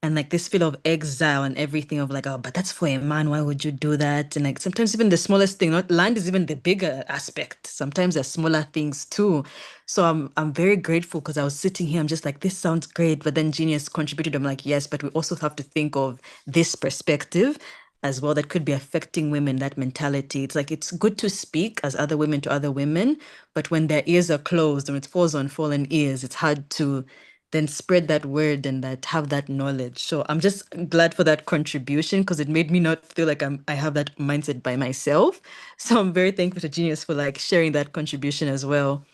Speaker 4: and like this feel of exile and everything of like, oh, but that's for a man. Why would you do that? And like sometimes even the smallest thing, not land is even the bigger aspect. Sometimes there's smaller things too. So I'm very grateful because I was sitting here, I'm just like, this sounds great. But then Genius contributed. I'm like, yes, but we also have to think of this perspective as well that could be affecting women, that mentality. It's like it's good to speak as other women to other women, but when their ears are closed and it falls on fallen ears, it's hard to then spread that word and that have that knowledge. So I'm just glad for that contribution because it made me not feel like I have that mindset by myself. So I'm very thankful to Genius for like sharing that contribution as well.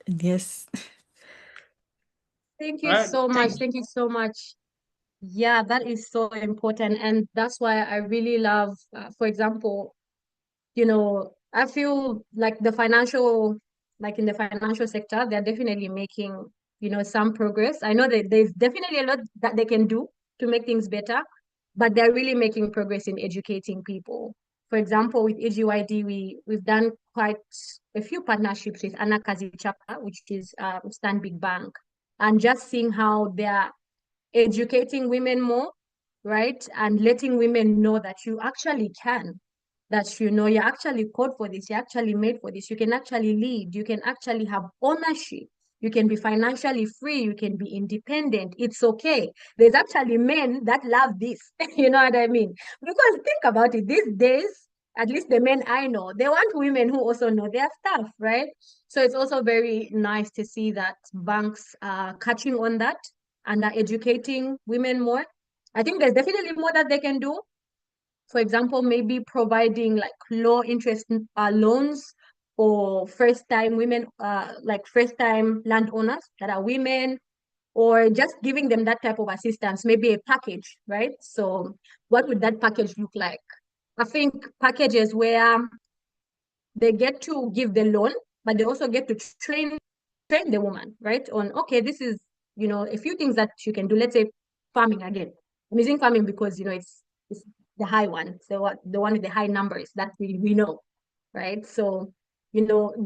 Speaker 4: And yes.
Speaker 2: Thank
Speaker 1: All
Speaker 2: you
Speaker 1: right.
Speaker 2: so much.
Speaker 1: Thank you.
Speaker 2: Thank you so much. Yeah, that is so important. And that's why I really love, for example, I feel like like in the financial sector, they're definitely making, some progress. I know that there's definitely a lot that they can do to make things better, but they're really making progress in educating people. For example, with AGYD, we've done quite a few partnerships with Anakazi chapter, which is Stanbic Bank, and just seeing how they're educating women more, right? And letting women know that you actually can, that you're actually called for this, you're actually made for this, you can actually lead, you can actually have ownership, you can be financially free, you can be independent. It's okay. There's actually men that love this. You know what I mean? Because think about it, these days, at least the men I know, they want women who also know their stuff, right? So it's also very nice to see that banks are catching on that and are educating women more. I think there's definitely more that they can do. For example, maybe providing like low interest loans for first time women, like first time landowners that are women, or just giving them that type of assistance, maybe a package, right? So what would that package look like? I think packages where they get to give the loan, but they also get to train the woman, right? On, okay, this is, a few things that you can do. Let's say farming again. I'm using farming because, it's the high one. So the one with the high numbers that we know, right? So,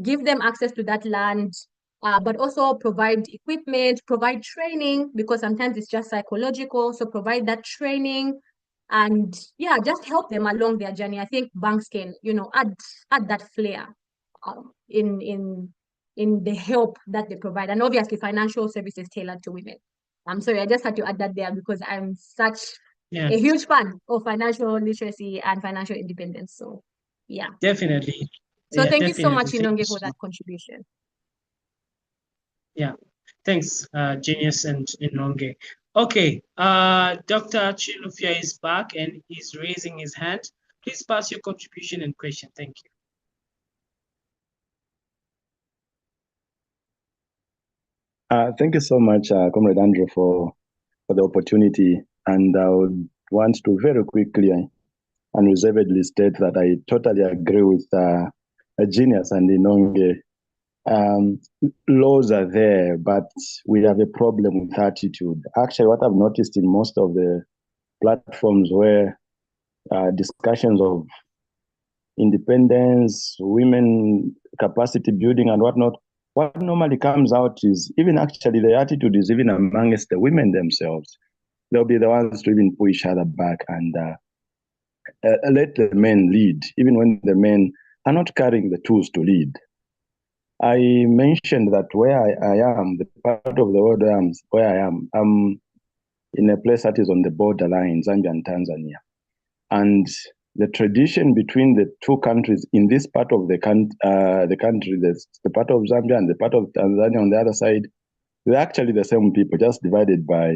Speaker 2: give them access to that land, but also provide equipment, provide training, because sometimes it's just psychological. So provide that training and yeah, just help them along their journey. I think banks can, add that flair in the help that they provide, and obviously financial services tailored to women. I'm sorry, I just had to add that there because I'm such
Speaker 1: Yeah,
Speaker 2: a huge fan of financial literacy and financial independence. So yeah.
Speaker 1: definitely.
Speaker 2: So
Speaker 1: Yeah,
Speaker 2: thank you so
Speaker 1: definitely.
Speaker 2: much,
Speaker 1: Thank you
Speaker 2: Inonge, for
Speaker 1: so
Speaker 2: that
Speaker 1: much.
Speaker 2: contribution.
Speaker 1: Yeah. Thanks, Genius and Inonge. Okay, Dr. Chinufia is back and he's raising his hand. Please pass your contribution and question. Thank you.
Speaker 5: Thank you so much, Comrade Andrew, for the opportunity. And I would want to very quickly and unreservedly state that I totally agree with Genius and Inonge. Laws are there, but we have a problem with attitude. Actually, what I've noticed in most of the platforms where discussions of independence, women capacity building and whatnot, what normally comes out is even actually the attitude is even amongst the women themselves. They'll be the ones to even push each other back and let the men lead, even when the men are not carrying the tools to lead. I mentioned that where I am, the part of the world where I am, I'm in a place that is on the borderline, Zambia and Tanzania. And the tradition between the two countries in this part of the country, the part of Zambia and the part of Tanzania on the other side, they're actually the same people, just divided by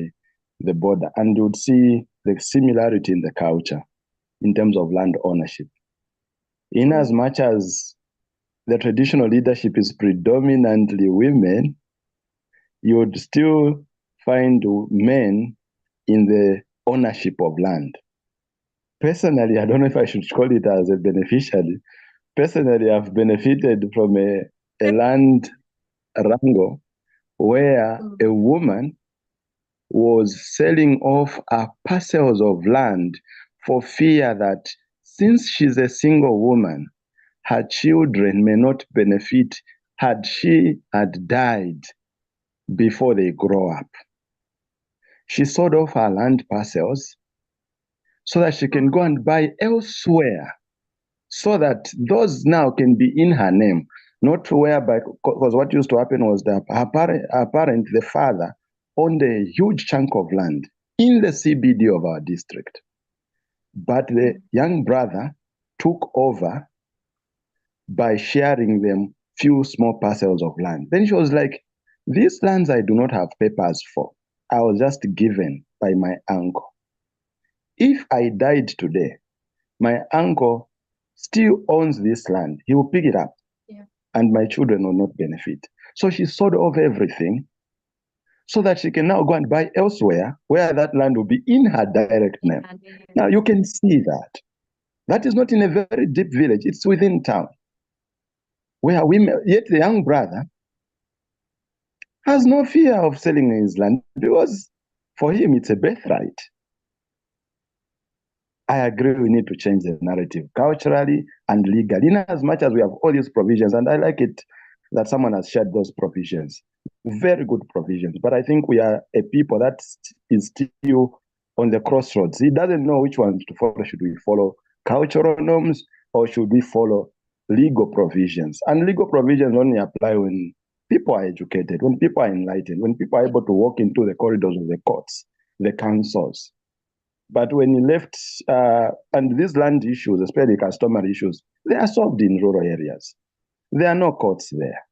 Speaker 5: the border. And you would see the similarity in the culture in terms of land ownership. In as much as the traditional leadership is predominantly women, you would still find men in the ownership of land. Personally, I don't know if I should call it as a beneficiary. Personally, I've benefited from a a land wrangle where a woman was selling off parcels of land for fear that since she's a single woman, her children may not benefit had she had died before they grow up. She sold off her land parcels so that she can go and buy elsewhere, so that those now can be in her name, not whereby, because what used to happen was that her parent, the father, owned a huge chunk of land in the CBD of our district. But the young brother took over by sharing them few small parcels of land. Then she was like, these lands I do not have papers for. I was just given by my uncle. If I died today, my uncle still owns this land. He will pick it up, and my children will not benefit. So she sold off everything so that she can now go and buy elsewhere where that land will be in her direct name. Now you can see that. That is not in a very deep village. It's within town. Where women, yet the young brother has no fear of selling his land because for him it's a birthright. I agree we need to change the narrative culturally and legally, in as much as we have all these provisions, and I like it that someone has shared those provisions. Very good provisions. But I think we are a people that is still on the crossroads. He doesn't know which ones to follow. Should we follow cultural norms or should we follow legal provisions? And legal provisions only apply when people are educated, when people are enlightened, when people are able to walk into the corridors of the courts, the councils. But when you left, and these land issues, especially customary issues, they are solved in rural areas. There are no courts there.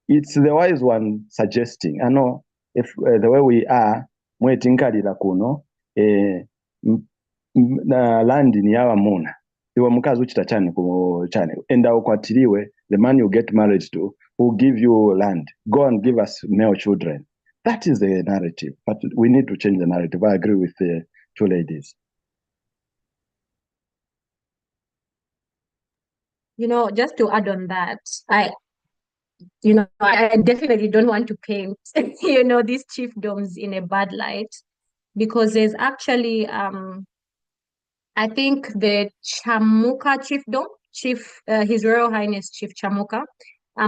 Speaker 5: It's the wise one suggesting, I know, if the way we are, mwetinkalira kuno, na land ni yawa muna. Iwa mukazi uchita chane chane. Enda ukwatiliwe, the man you get married to will give you land. Go and give us male children. That is the narrative. But we need to change the narrative. I agree with the two ladies.
Speaker 2: Just to add on that, I definitely don't want to paint, these chiefdoms in a bad light, because there's actually, I think the Chamuka chiefdom, His Royal Highness Chief Chamuka,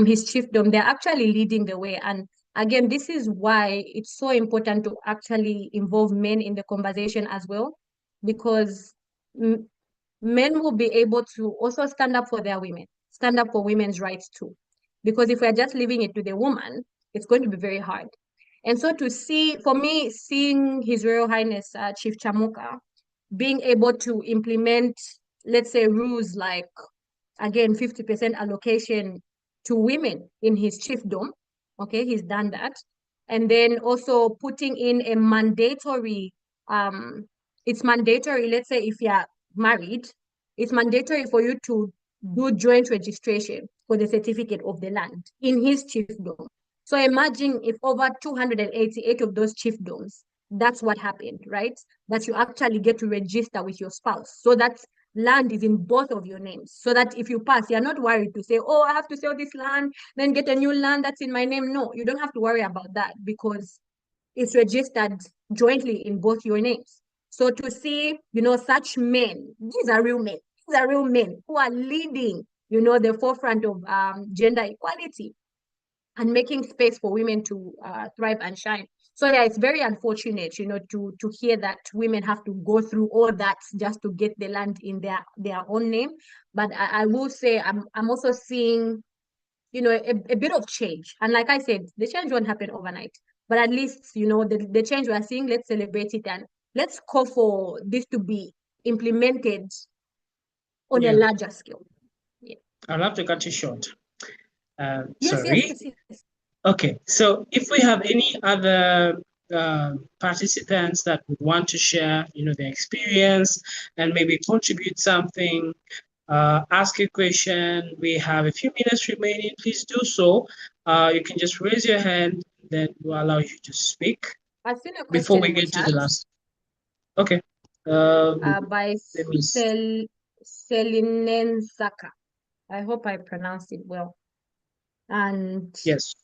Speaker 2: his chiefdom, they're actually leading the way. And again, this is why it's so important to actually involve men in the conversation as well, because men will be able to also stand up for their women, stand up for women's rights too. Because if we're just leaving it to the woman, it's going to be very hard. And so for me, seeing His Royal Highness Chief Chamuka being able to implement, let's say, rules like, again, 50% allocation to women in his chiefdom, okay, he's done that. And then also putting in a mandatory, it's mandatory, let's say if you're married, it's mandatory for you to do joint registration for the certificate of the land in his chiefdom. So imagine if over 288 of those chiefdoms, that's what happened, right? That you actually get to register with your spouse. So that land is in both of your names. So that if you pass, you're not worried to say, oh, I have to sell this land, then get a new land that's in my name. No, you don't have to worry about that because it's registered jointly in both your names. So to see, such men, these are real men. These are real men who are leading, the forefront of gender equality and making space for women to thrive and shine. So yeah, it's very unfortunate, to hear that women have to go through all that just to get the land in their own name. But I will say I'm also seeing, a bit of change. And like I said, the change won't happen overnight. But at least, the change we're seeing, let's celebrate it and let's call for this to be implemented on a larger scale. Yeah.
Speaker 1: I'll have to cut you short.
Speaker 2: Yes,
Speaker 1: sorry.
Speaker 2: yes.
Speaker 1: Okay, so if we have any other participants that would want to share, their experience and maybe contribute something, ask a question, we have a few minutes remaining, please do so. You can just raise your hand, then we'll allow you to speak.
Speaker 2: I've seen a question
Speaker 1: before we get to the last. Okay.
Speaker 2: By Selinensaka. I hope I pronounced it well. And
Speaker 1: Yes.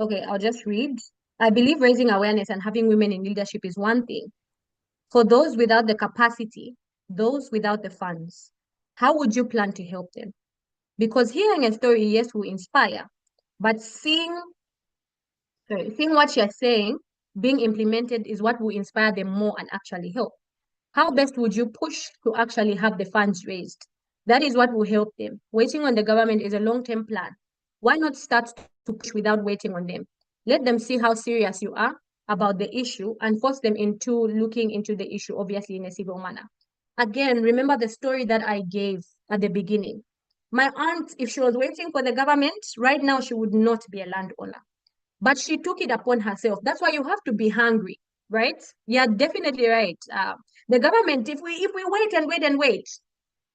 Speaker 2: okay, I'll just read. I believe raising awareness and having women in leadership is one thing. For those without the capacity, those without the funds, how would you plan to help them? Because hearing a story, yes, will inspire, but seeing what you're saying being implemented is what will inspire them more and actually help. How best would you push to actually have the funds raised? That is what will help them. Waiting on the government is a long-term plan. Why not start to push without waiting on them? Let them see how serious you are about the issue and force them into looking into the issue, obviously in a civil manner. Again, remember the story that I gave at the beginning. My aunt, if she was waiting for the government, right now she would not be a landowner. But she took it upon herself. That's why you have to be hungry, right? Yeah, definitely right. The government, if we wait and wait and wait,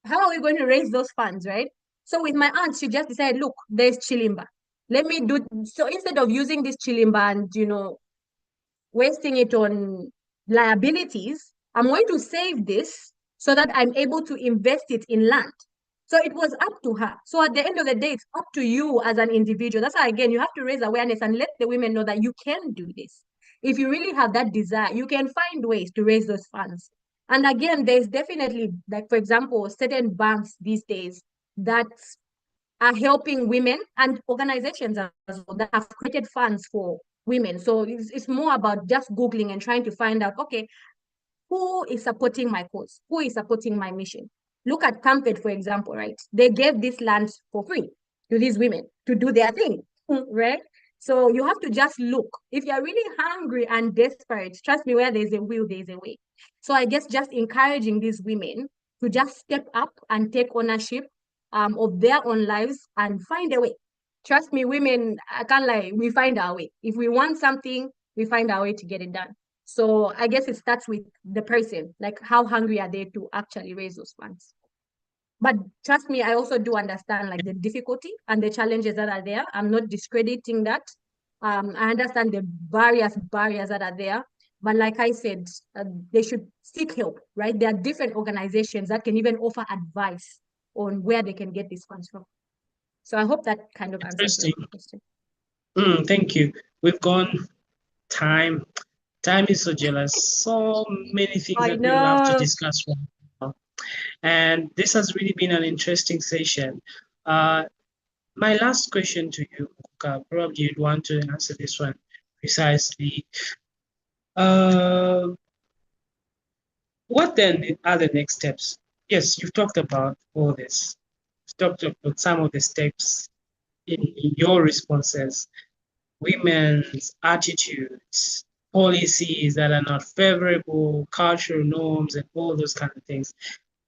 Speaker 2: how are we going to raise those funds, right? So with my aunt, she just decided, look, there's chilimba. Let me do so instead of using this chilimba and wasting it on liabilities, I'm going to save this so that I'm able to invest it in land. So it was up to her. So at the end of the day, it's up to you as an individual. That's why, again, you have to raise awareness and let the women know that you can do this. If you really have that desire, you can find ways to raise those funds. And again, there's definitely, like, for example, certain banks these days that are helping women and organizations as well that have created funds for women. So it's more about just Googling and trying to find out, okay, who is supporting my cause? Who is supporting my mission? Look at Camped, for example, right? They gave this land for free to these women to do their thing, right? So you have to just look. If you're really hungry and desperate, trust me, where there's a will, there's a way. So I guess just encouraging these women to just step up and take ownership of their own lives and find a way. Trust me, women, I can't lie, we find our way. If we want something, we find our way to get it done. So I guess it starts with the person, like how hungry are they to actually raise those funds. But trust me, I also do understand like the difficulty and the challenges that are there. I'm not discrediting that. I understand the barriers that are there. But like I said, they should seek help, right? There are different organizations that can even offer advice on where they can get these funds from. So I hope that kind of answers your question.
Speaker 1: Thank you. We've gone time. Time is so jealous. So many things that we love to discuss right now. And this has really been an interesting session. My last question to you, Mukuka, probably you'd want to answer this one precisely. What then are the next steps? Yes, you've talked about all this. You've talked about some of the steps in your responses, women's attitudes, policies that are not favorable, cultural norms, and all those kind of things.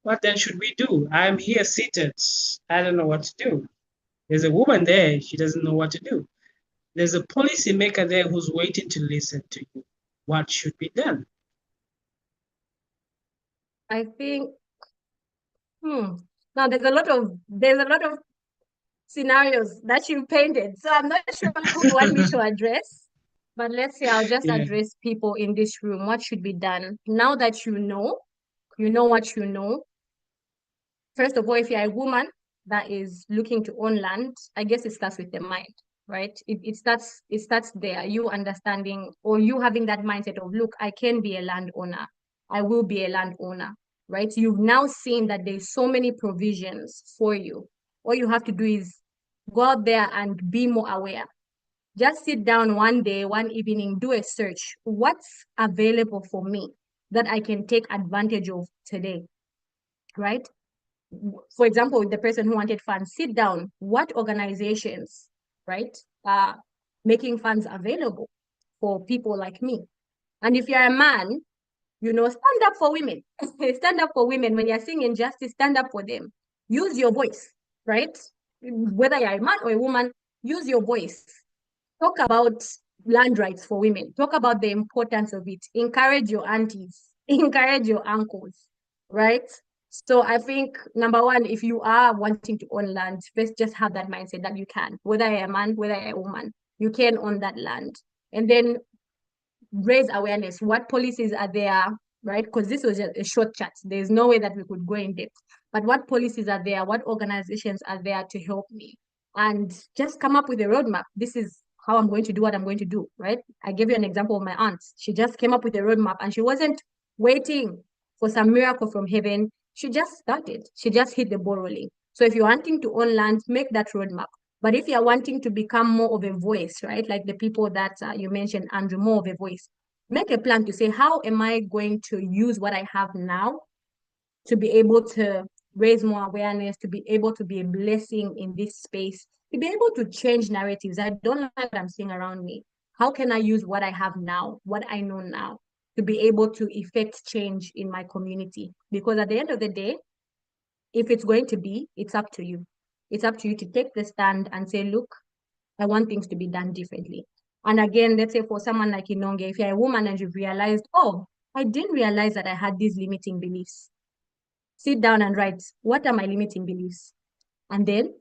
Speaker 1: What then should we do? I'm here seated. I don't know what to do. There's a woman there. She doesn't know what to do. There's a policymaker there who's waiting to listen to you. What should be done?
Speaker 2: I think, now there's a lot of scenarios that you painted. So I'm not sure who you want me to address. But let's say I'll just address people in this room. What should be done? Now that you know what you know. First of all, if you're a woman that is looking to own land, I guess it starts with the mind, right? It starts there, you understanding or you having that mindset of, look, I can be a landowner. I will be a landowner, right? You've now seen that there's so many provisions for you. All you have to do is go out there and be more aware. Just sit down one day, one evening, do a search. What's available for me that I can take advantage of today, right? For example, the person who wanted funds, sit down. What organizations, right, are making funds available for people like me? And if you're a man, stand up for women. Stand up for women. When you're seeing injustice, stand up for them. Use your voice, right? Whether you're a man or a woman, use your voice. Talk about land rights for women. Talk about the importance of it. Encourage your aunties. Encourage your uncles, right? So I think, number one, if you are wanting to own land, first just have that mindset that you can. Whether you're a man, whether you're a woman, you can own that land. And then raise awareness. What policies are there, right? Because this was just a short chat. There's no way that we could go in depth. But what policies are there? What organizations are there to help me? and just come up with a roadmap. This is how I'm going to do what I'm going to do, right? I gave you an example of my aunt. She just came up with a roadmap and she wasn't waiting for some miracle from heaven. She just started. She just hit the ball rolling. So if you're wanting to own land, make that roadmap. But if you're wanting to become more of a voice, right? Like the people that you mentioned, Andrew, more of a voice, make a plan to say, how am I going to use what I have now to be able to raise more awareness, to be able to be a blessing in this space, to be able to change narratives. I don't like what I'm seeing around me. How can I use what I have now, what I know now, to be able to effect change in my community? Because at the end of the day, if it's going to be, it's up to you. It's up to you to take the stand and say, look, I want things to be done differently. And again, let's say for someone like Inonge, if you're a woman and you've realized, oh, I didn't realize that I had these limiting beliefs. Sit down and write, what are my limiting beliefs? And then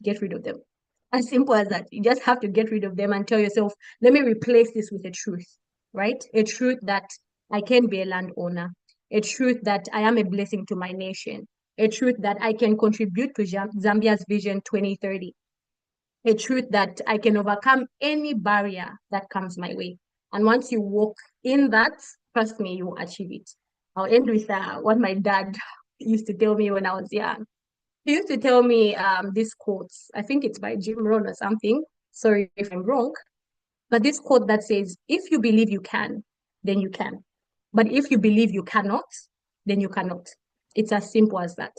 Speaker 2: get rid of them. As simple as that. You just have to get rid of them and tell yourself, let me replace this with a truth, right? A truth that I can be a landowner, a truth that I am a blessing to my nation, a truth that I can contribute to Zambia's Vision 2030, a truth that I can overcome any barrier that comes my way. And once you walk in that, trust me, you will achieve it. I'll end with what my dad used to tell me when I was young. He used to tell me this quote. I think it's by Jim Rohn or something. Sorry if I'm wrong. But this quote that says, if you believe you can, then you can. But if you believe you cannot, then you cannot. It's as simple as that.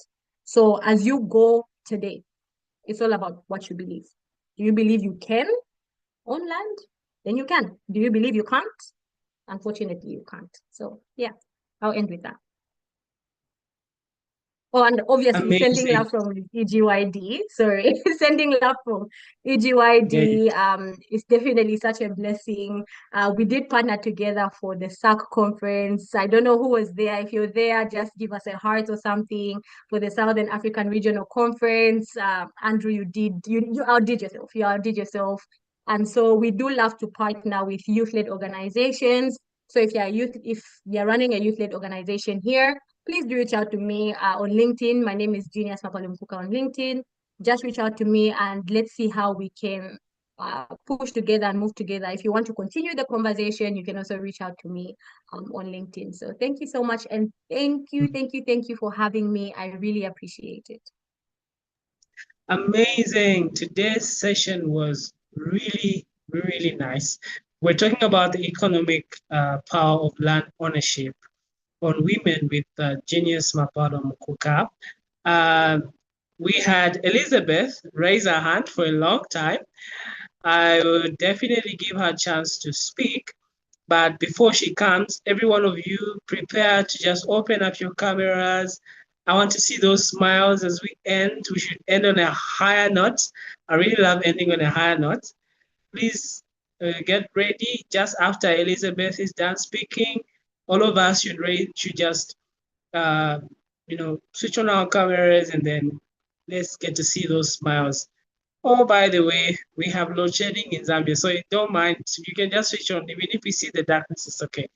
Speaker 2: So as you go today, it's all about what you believe. Do you believe you can own land? Then you can. Do you believe you can't? Unfortunately, you can't. So yeah, I'll end with that. Oh, and obviously sending love from EGYD. Sorry, sending love from EGYD. It's definitely such a blessing. We did partner together for the SAC conference. I don't know who was there. If you're there, just give us a heart or something for the Southern African Regional Conference. Andrew, you outdid yourself. You outdid yourself. And so we do love to partner with youth-led organizations. So if you're running a youth-led organization here, please do reach out to me on LinkedIn. My name is Genius Mapalo Mukuka on LinkedIn. Just reach out to me and let's see how we can push together and move together. If you want to continue the conversation, you can also reach out to me on LinkedIn. So thank you so much. And thank you for having me. I really appreciate it.
Speaker 1: Amazing. Today's session was really, really nice. We're talking about the economic power of land ownership on women with Genius Mapalo Mukuka. We had Elizabeth raise her hand for a long time. I will definitely give her a chance to speak. But before she comes, every one of you prepare to just open up your cameras. I want to see those smiles as we end. We should end on a higher note. I really love ending on a higher note. Please get ready. Just after Elizabeth is done speaking, all of us should just switch on our cameras and then let's get to see those smiles. Oh, by the way, we have load shedding in Zambia, so don't mind. You can just switch on. Even if we see the darkness, it's okay.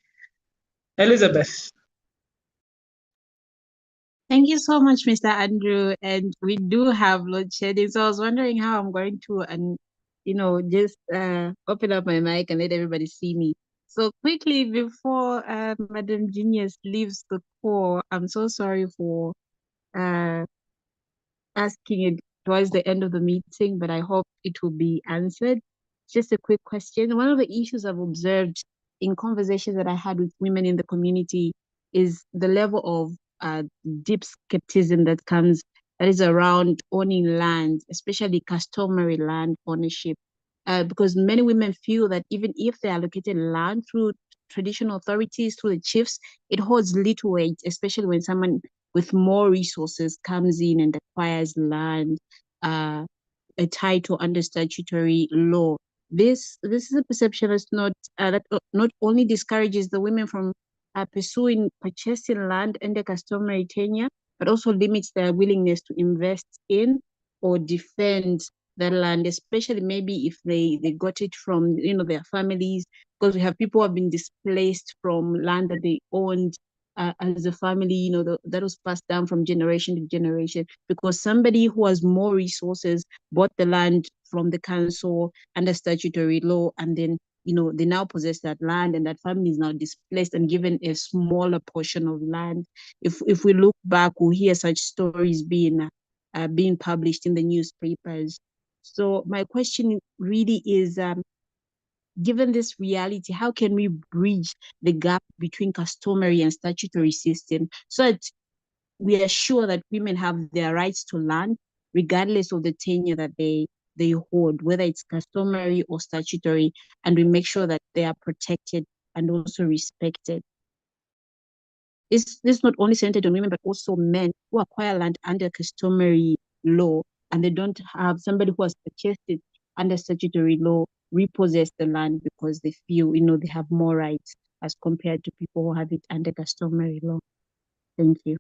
Speaker 1: Elizabeth.
Speaker 6: Thank you so much, Mr. Andrew. And we do have load shedding, so I was wondering how I'm going to, just open up my mic and let everybody see me. So quickly, before Madam Genius leaves the call, I'm so sorry for asking it towards the end of the meeting, but I hope it will be answered. Just a quick question. One of the issues I've observed in conversations that I had with women in the community is the level of deep skepticism that is around owning land, especially customary land ownership. Because many women feel that even if they are allocated land through traditional authorities, through the chiefs, it holds little weight, especially when someone with more resources comes in and acquires land, a title under statutory law. This is a perception that not only discourages the women from purchasing land under customary tenure, but also limits their willingness to invest in or defend that land, especially maybe if they got it from their families, because we have people who have been displaced from land that they owned as a family, you know, that was passed down from generation to generation, because somebody who has more resources bought the land from the council under statutory law, and then, you know, they now possess that land, and that family is now displaced and given a smaller portion of land. If we look back, we hear such stories being published in the newspapers. So my question really is, given this reality, how can we bridge the gap between customary and statutory system so that we are sure that women have their rights to land, regardless of the tenure that they hold, whether it's customary or statutory, and we make sure that they are protected and also respected? This not only centered on women, but also men who acquire land under customary law, and they don't have somebody who has purchased it under statutory law repossess the land because they feel, you know, they have more rights as compared to people who have it under customary law. Thank you.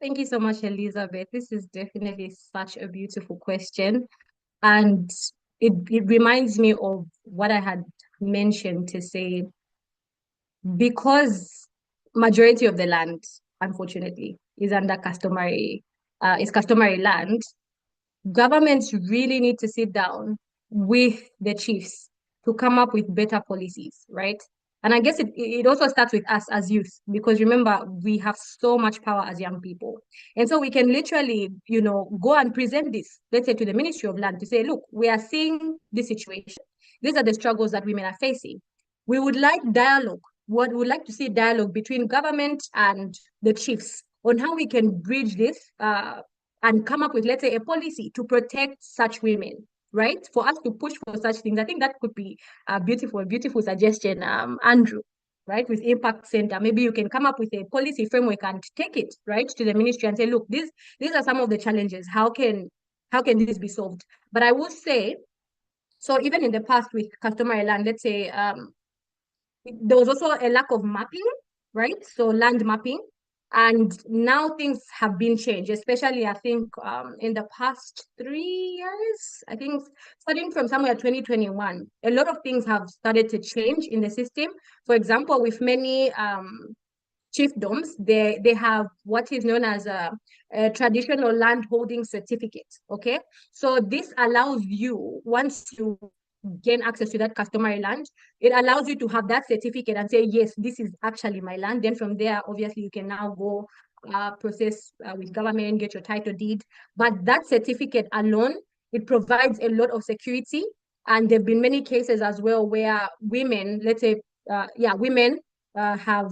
Speaker 2: Thank you so much, Elizabeth. This is definitely such a beautiful question. And it reminds me of what I had mentioned to say, because majority of the land, unfortunately, is under customary land. Governments really need to sit down with the chiefs to come up with better policies, right? And I guess it also starts with us as youth, because remember, we have so much power as young people. And so we can literally, you know, go and present this, let's say, to the Ministry of Land to say, look, we are seeing this situation. These are the struggles that women are facing. We would like dialogue. What we would like to see dialogue between government and the chiefs on how we can bridge this and come up with, let's say, a policy to protect such women, right? For us to push for such things. I think that could be a beautiful suggestion, Andrew, right? With Impact Center, maybe you can come up with a policy framework and take it, right, to the ministry and say, look, these are some of the challenges. How can this be solved? But I will say, so even in the past with customary land, let's say, there was also a lack of mapping, right? So land mapping. And now things have been changed, especially I think in the past 3 years, I think starting from somewhere 2021, a lot of things have started to change in the system. For example, with many chiefdoms, they have what is known as a traditional land holding certificate. Okay, so this allows you, once you gain access to that customary land, it allows you to have that certificate and say, yes, this is actually my land. Then from there, obviously, you can now go process with government, get your title deed. But that certificate alone, it provides a lot of security. And there have been many cases as well where women, let's say, women have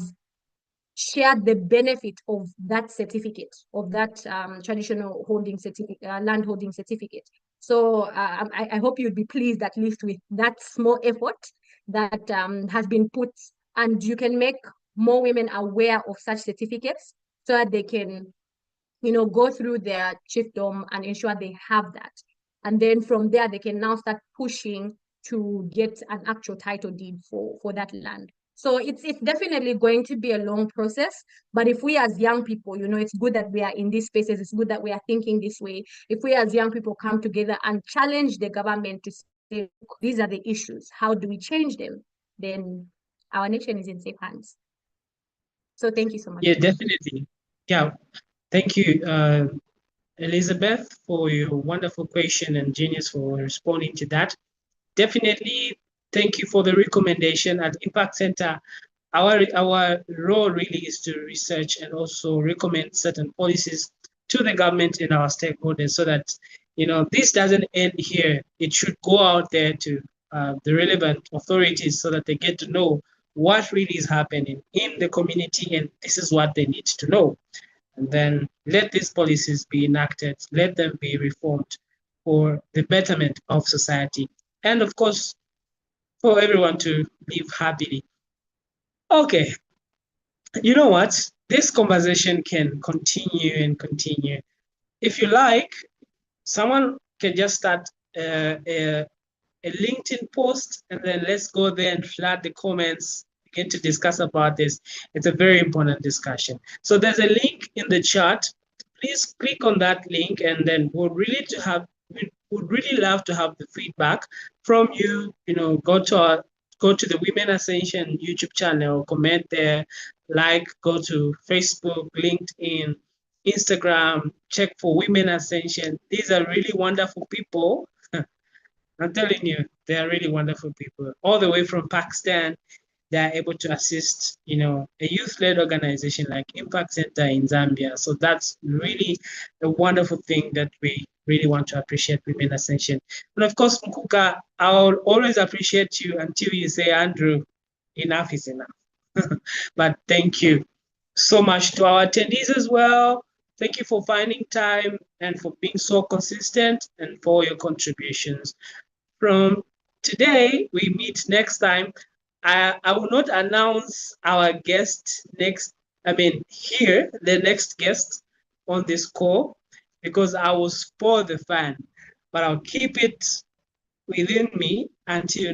Speaker 2: shared the benefit of that certificate, of that traditional holding certificate, land holding certificate. So I hope you'd be pleased at least with that small effort that has been put, and you can make more women aware of such certificates so that they can, you know, go through their chiefdom and ensure they have that. And then from there, they can now start pushing to get an actual title deed for that land. So it's definitely going to be a long process. But if we as young people, you know, it's good that we are in these spaces. It's good that we are thinking this way. If we as young people come together and challenge the government to say, these are the issues, how do we change them? Then our nation is in safe hands. So thank you so much.
Speaker 1: Yeah, definitely. Yeah, thank you, Elizabeth, for your wonderful question, and Genius for responding to that. Definitely, thank you for the recommendation. At Impact Center, our role really is to research and also recommend certain policies to the government and our stakeholders, so that, you know, this doesn't end here. It should go out there to the relevant authorities so that they get to know what really is happening in the community, and this is what they need to know. And then let these policies be enacted, let them be reformed for the betterment of society, and of course, for everyone to live happily. Okay, you know what? This conversation can continue and continue. If you like, someone can just start a LinkedIn post, and then let's go there and flood the comments, begin to discuss about this. It's a very important discussion. So there's a link in the chat. Please click on that link, and then we would really love to have the feedback from you. You know, go to our go to the Women Ascension YouTube channel, comment there, like, go to Facebook, LinkedIn, Instagram, check for Women Ascension. These are really wonderful people. I'm telling you, they are really wonderful people. All the way from Pakistan, they are able to assist, you know, a youth-led organization like Impact Center in Zambia. So that's really a wonderful thing that we really want to appreciate Women Ascension. And of course, Mukuka, I'll always appreciate you until you say, Andrew, enough is enough. But thank you so much to our attendees as well. Thank you for finding time and for being so consistent and for your contributions. From today, we meet next time. I will not announce our guest next, here, the next guest on this call, because I will spoil the fun, but I'll keep it within me until